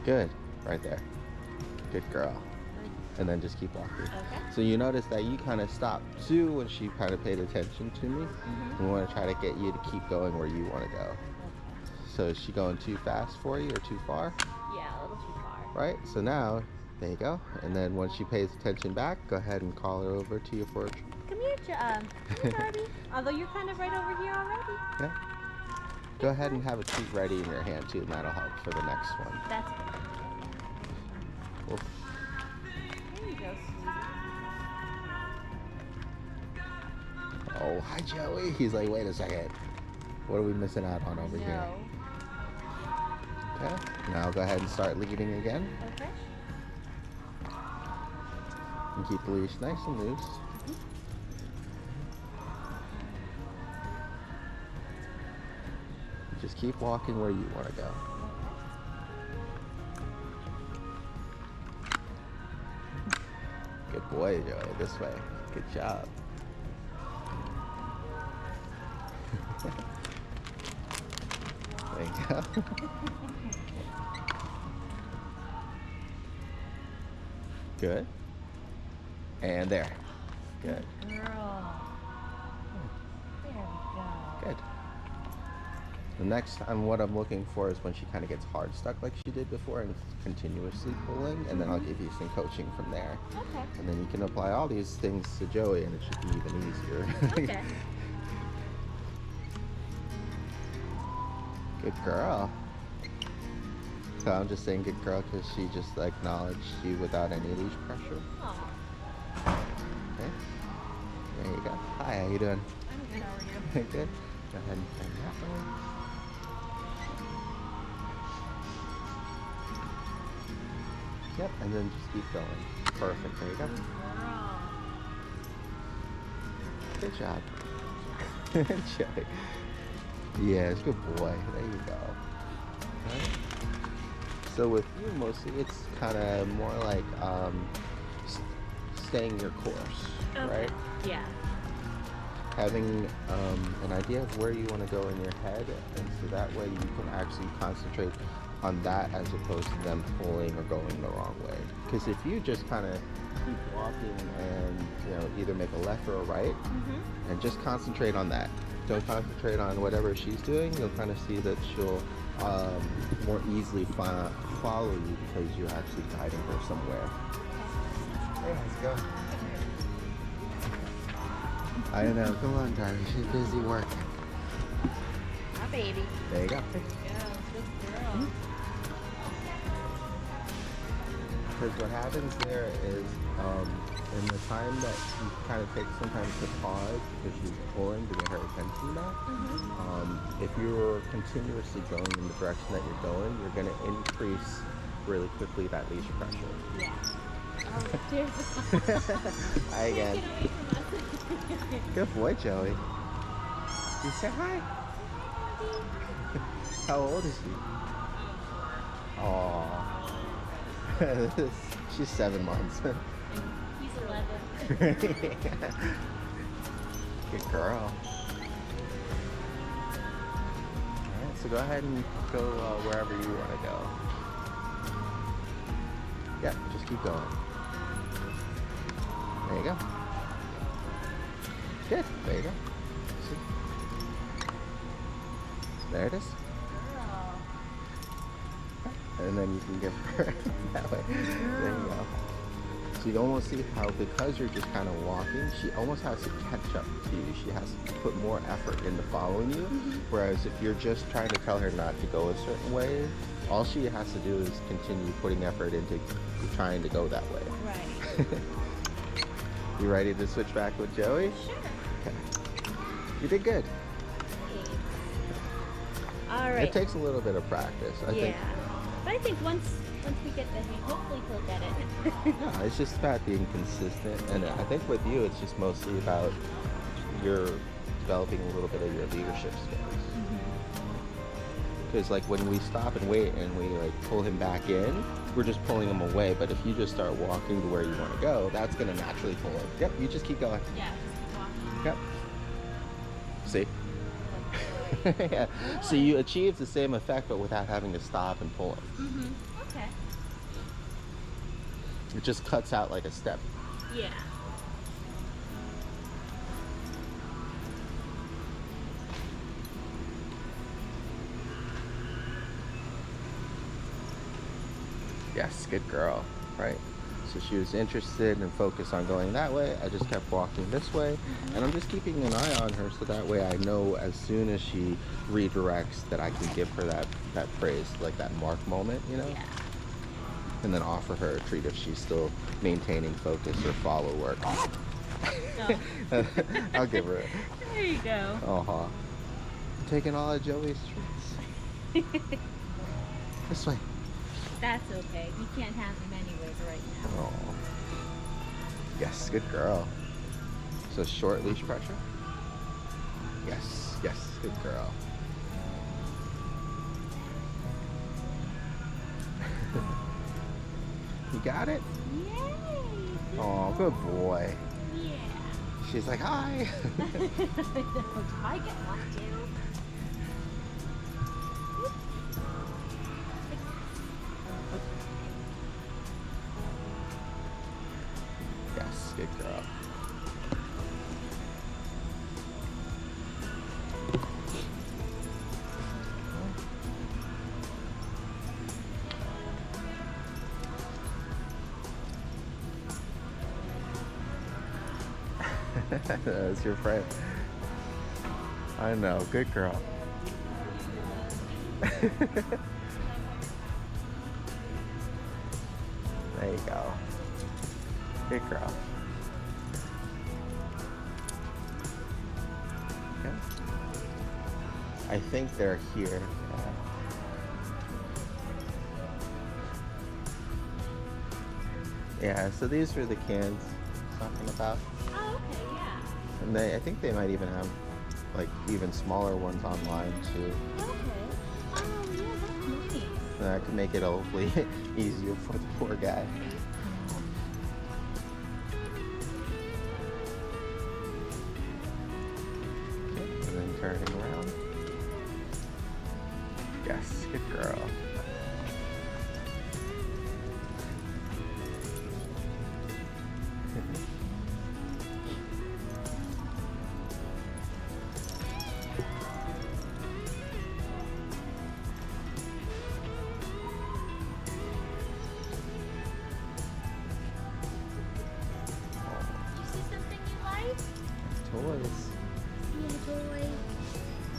Good. Right there. Good girl. And then just keep walking. Okay. So you notice that you kind of stopped too when she kind of paid attention to me. Mm-hmm. We want to try to get you to keep going where you want to go. Okay. So is she going too fast for you or too far? Yeah, a little too far. Right? So now, there you go. And then when she pays attention back, go ahead and call her over to you for a treat. Come here, Darby. Although you're kind of right over here already. Yeah. Go ahead and have a treat ready in your hand too, and that'll help for the next one. That's good. Well, There you go, sweetie. oh, hi Joey. He's like, wait a second. What are we missing out on over here? No. Okay. Now go ahead and start leading again. Okay. And keep the leash nice and loose. Just keep walking where you want to go. Good boy, Joey. This way. Good job. There you go. Good. And there. Good. Girl. There we go. Good. The next time, what I'm looking for is when she kind of gets hard stuck like she did before and continuously pulling, and then I'll give you some coaching from there. Okay. And then you can apply all these things to Joey and it should be even easier. Okay. Good girl. So I'm just saying good girl because she just acknowledged you without any leash pressure. Aw. Okay. There you go. Hi, how you doing? I'm good. How are you? Good. Go ahead and turn that way. Yep, and then just keep going. Perfect. There you go. Girl. Good job. Joey. Yes, good boy. There you go. Right. So with you, mostly it's kind of more like staying your course, Okay. right? Yeah. Having an idea of where you want to go in your head, and so that way you can actually concentrate on that as opposed to them pulling or going the wrong way. Because if you just kind of keep walking and either make a left or a right, Mm-hmm. and just concentrate on that. Don't concentrate on whatever she's doing. You'll kind of see that she'll more easily follow you because you're actually guiding her somewhere. Hey, how's it going? I know. Come on, Darby. She's busy working. My baby. There you go. Yeah, good girl. Because what happens there is in the time that she kind of takes sometimes to pause because she's pulling to get her attention back, if you're continuously going in the direction that you're going, you're going to increase really quickly that leash pressure. Yeah. Oh, there's Hi again. Get away from us. Good boy, Joey. You say hi. How old is she? Aww. She's 7 months. He's 11. Good girl. Alright, so go ahead and go wherever you want to go. Yeah, just keep going. There you go. Good. There you go. See? There it is. Girl. And then you can give her that way. There you go. So you almost see how because you're just kind of walking, she almost has to catch up to you. She has to put more effort into following you. Whereas if you're just trying to tell her not to go a certain way, all she has to do is continue putting effort into trying to go that way. Right. You ready to switch back with Joey? Sure. Okay. You did good. All right. It takes a little bit of practice. I think. But I think once once we get the hang, hopefully he'll get it. No, it's just about being consistent, and I think with you, it's just mostly about you're developing a little bit of your leadership skills. Because like when we stop and wait and we like pull him back in, we're just pulling him away. But if you just start walking to where you want to go, that's gonna naturally pull him. Yep, you just keep going. Yeah, just keep walking. Yep. See? Yeah. So you achieve the same effect, but without having to stop and pull him. Okay. It just cuts out like a step. Yeah. Yes, good girl. Right. So she was interested and focused on going that way. I just kept walking this way, and I'm just keeping an eye on her so that way I know as soon as she redirects that I can give her that praise, like that mark moment, you know? Yeah. And then offer her a treat if she's still maintaining focus or follow work. Oh. I'll give her it. There you go. I'm taking all of Joey's treats. This way. That's okay. You can't have him anyways right now. Oh. Yes, good girl. So short leash pressure? Yes, good girl. You got it? Yay! Oh, good boy. Yeah. She's like, hi. Do I get one too? Yes, good girl. That's your friend. I know, good girl. There you go. Good girl. Okay. I think they're here. Yeah, so these are the cans I'm talking about. Oh, okay, yeah. And I think they might even have like even smaller ones online too. Okay. Oh, yeah, that's nice. So that could make it hopefully easier for the poor guy. Okay, and then turning around. Yes, good girl. Toys. Yeah, boy.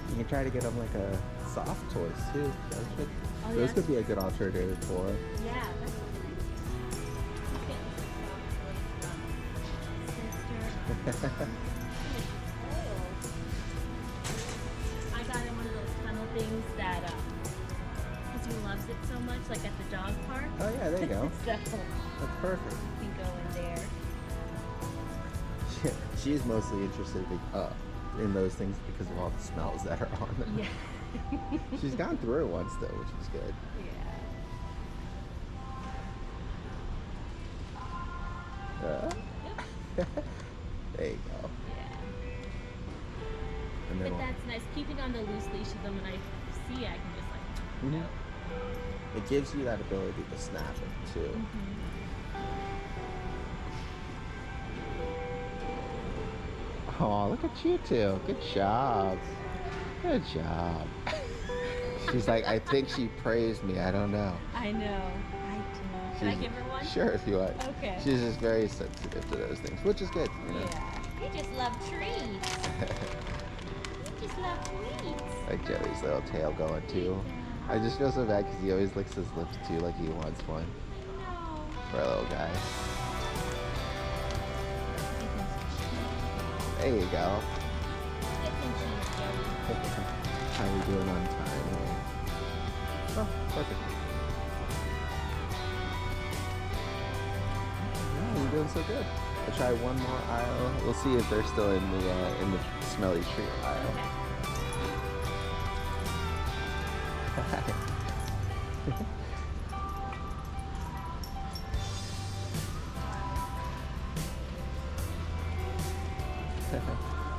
You can try to get them like a soft toys too. Oh, Those yeah? could be a good alternative for. Yeah, that's nice. He's getting some sister. I got him one of those tunnel things that, because he loves it so much, like at the dog park. Oh yeah, there you go. So, That's perfect. we can go in there. She's mostly interested in those things because of all the smells that are on them. Yeah. She's gone through it once though, which is good. Yeah. There you go. Yeah. And then But that's nice. Keeping on the loose leash of them when I see it, I can just like, Mhm. It gives you that ability to snap it too. Oh, look at you two. Good job. Good job. She's like, I think she praised me. I don't know. I know. I do. Should I give her one? Sure, if you want. Okay. She's just very sensitive to those things, which is good. You know? Yeah. You just love treats. You just love treats. Like Joey's little tail going too. I just feel so bad because he always licks his lips too, like he wants one. No. For a little guy. There you go. Get some cheese, Joey. How are we doing on time? Oh, perfect. so good. I'll try one more aisle. We'll see if they're still in the smelly treat aisle.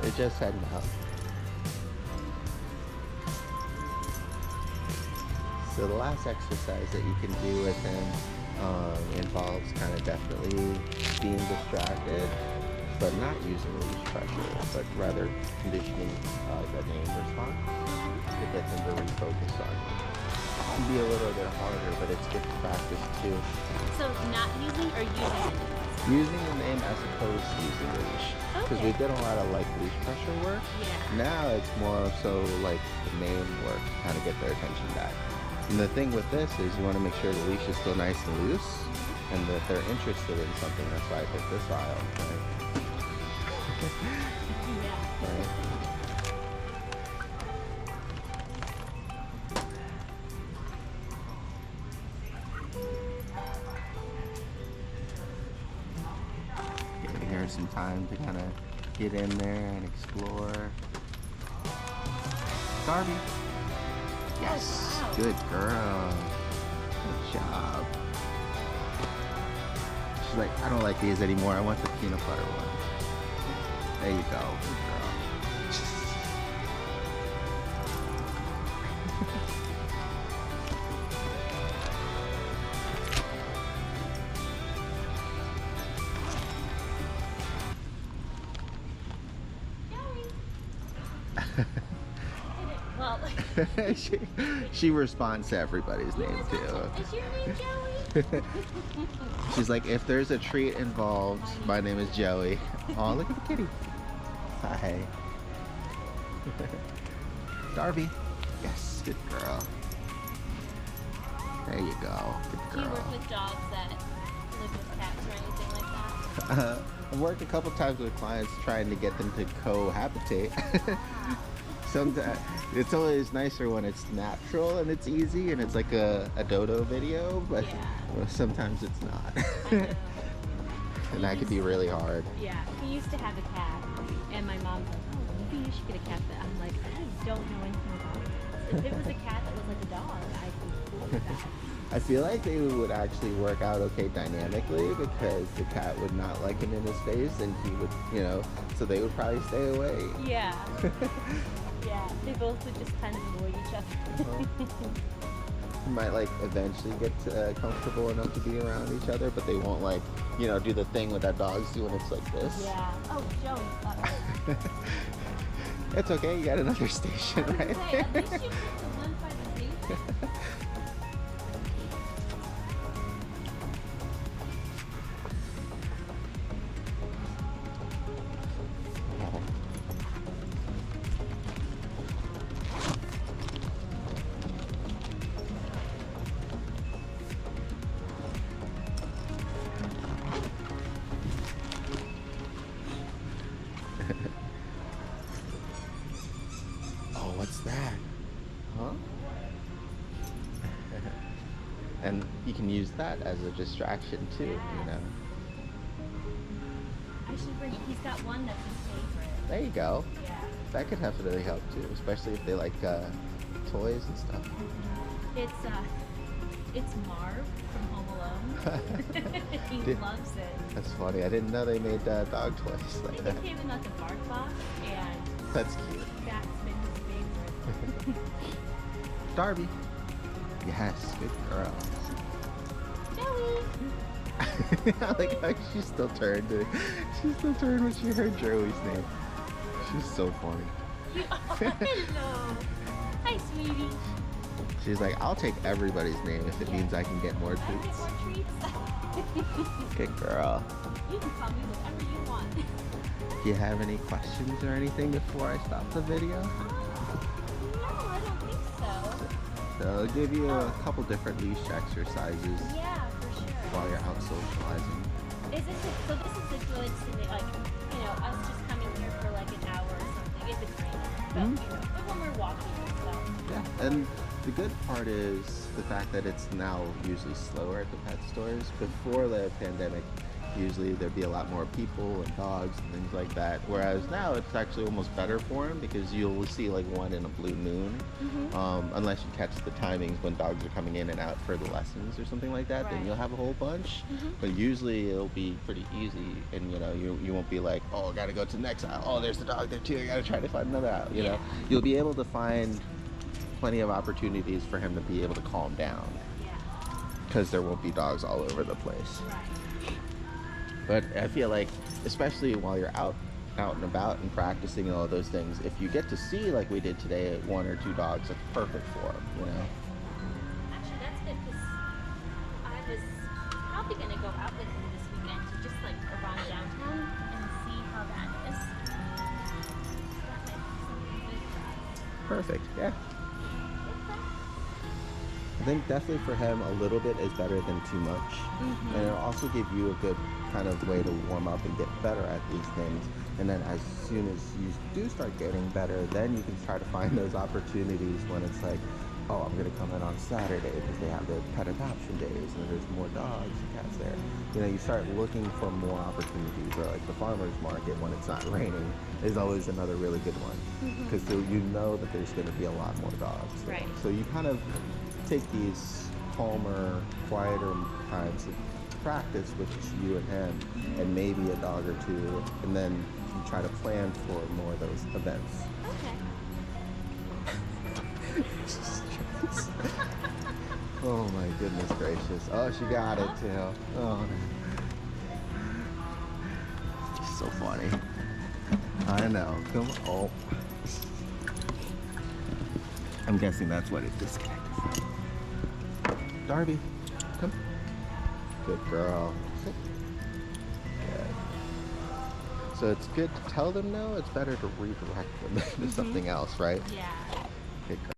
They're just heading out. So the last exercise that you can do with him involves kind of definitely being distracted, but not using leash pressure, but rather conditioning the name response to get them to refocus on you. It can be a little bit harder, but it's good practice too. So not using or using the name? Using the name as opposed to using the leash. Because we did a lot of like leash pressure work. Yeah. Now it's more so like the name work, kind of get their attention back. And the thing with this is you want to make sure the leash is still nice and loose and that they're interested in something. That's why I picked this aisle. Yeah. Right? Giving her some time to kind of get in there and explore. Darby. Yes, wow. good girl. Good job. She's like, I don't like these anymore. I want the peanut butter one. There you go, good girl. Well, she responds to everybody's name too. is your name Joey? She's like, if there's a treat involved, my name is Joey. Oh, look at the kitty. Hi. Darby. Yes, good girl. There you go. Good Do you girl. work with dogs that live with cats or anything like that? I've worked a couple times with clients trying to get them to cohabitate. Sometimes it's always nicer when it's natural and it's easy and it's like a dodo video, but sometimes it's not. I know. And that could be really hard. Yeah, he used to have a cat, and my mom's like, oh, maybe you should get a cat that I'm like, I don't know anything about it. If it was a cat that was like a dog, I'd be cool with that. I feel like they would actually work out okay dynamically because the cat would not like him in his face and he would, so they would probably stay away. Yeah. Yeah, they both would just kind of avoid each other. You might like eventually get comfortable enough to be around each other, but they won't like, do the thing with that dogs do when it's like this. Yeah. Oh, Joey. It's okay, you got another station right At there. least you put the one by the station. Oh, what's that? Huh? And you can use that as a distraction too, I should bring. He's got one that's his favorite. There you go. Yeah. That could definitely help too, especially if they like toys and stuff. It's Marv from Home Alone. He loves it. That's funny. I didn't know they made dog toys I like think that. it came in like a bark box, and That's cute. that's been his favorite. Darby. Yes, good girl. Joey. I like how she still turned when she heard Joey's name. She's so funny. Hello. Hi, sweetie. She's like, I'll take everybody's name if it means I can get more I get treats. more treats. Good girl. You can call me whatever you want. Do you have any questions or anything before I stop the video? No, I don't think so. So I'll give you a couple different leash exercises Yeah, for sure. while you're out socializing. So this is a good like, us just coming here for like an hour or something if it's raining. But, but when we're walking and stuff. Yeah, and the good part is the fact that it's now usually slower at the pet stores. Before the pandemic, usually there'd be a lot more people and dogs and things like that. Whereas now it's actually almost better for him because you'll see like one in a blue moon, unless you catch the timings when dogs are coming in and out for the lessons or something like that. Then Right. you'll have a whole bunch. But usually it'll be pretty easy, and you know you won't be like, oh, I gotta go to the next aisle. Oh, there's the dog there too. I gotta try to find another aisle. You know, you'll be able to find plenty of opportunities for him to be able to calm down Yeah. because there won't be dogs all over the place. Right. But I feel like, especially while you're out and about and practicing all those things, if you get to see like we did today, one or two dogs, it's perfect for them. You know. Actually, that's good because I was probably gonna go out with him this weekend to just like around downtown and see how that is. So that might be something good for us. Perfect. Yeah. Okay. I think definitely for him, a little bit is better than too much. And it'll also give you a good kind of way to warm up and get better at these things. And then as soon as you do start getting better, then you can try to find those opportunities when it's like, oh, I'm going to come in on Saturday because they have the pet adoption days and there's more dogs and cats there. You know, you start looking for more opportunities, or like the farmer's market when it's not raining is always another really good one because you know that there's going to be a lot more dogs there. Right. So you kind of take these calmer, quieter times to practice with just you and him and maybe a dog or two, and then you try to plan for more of those events. Okay. Oh my goodness gracious. Oh, she got it too. Oh, so funny. I know. Come on. Oh. I'm guessing that's what it disconnected from. Darby, come. Good girl. Sit. Good. So it's good to tell them no. It's better to redirect them to something else, right? Yeah. Good girl.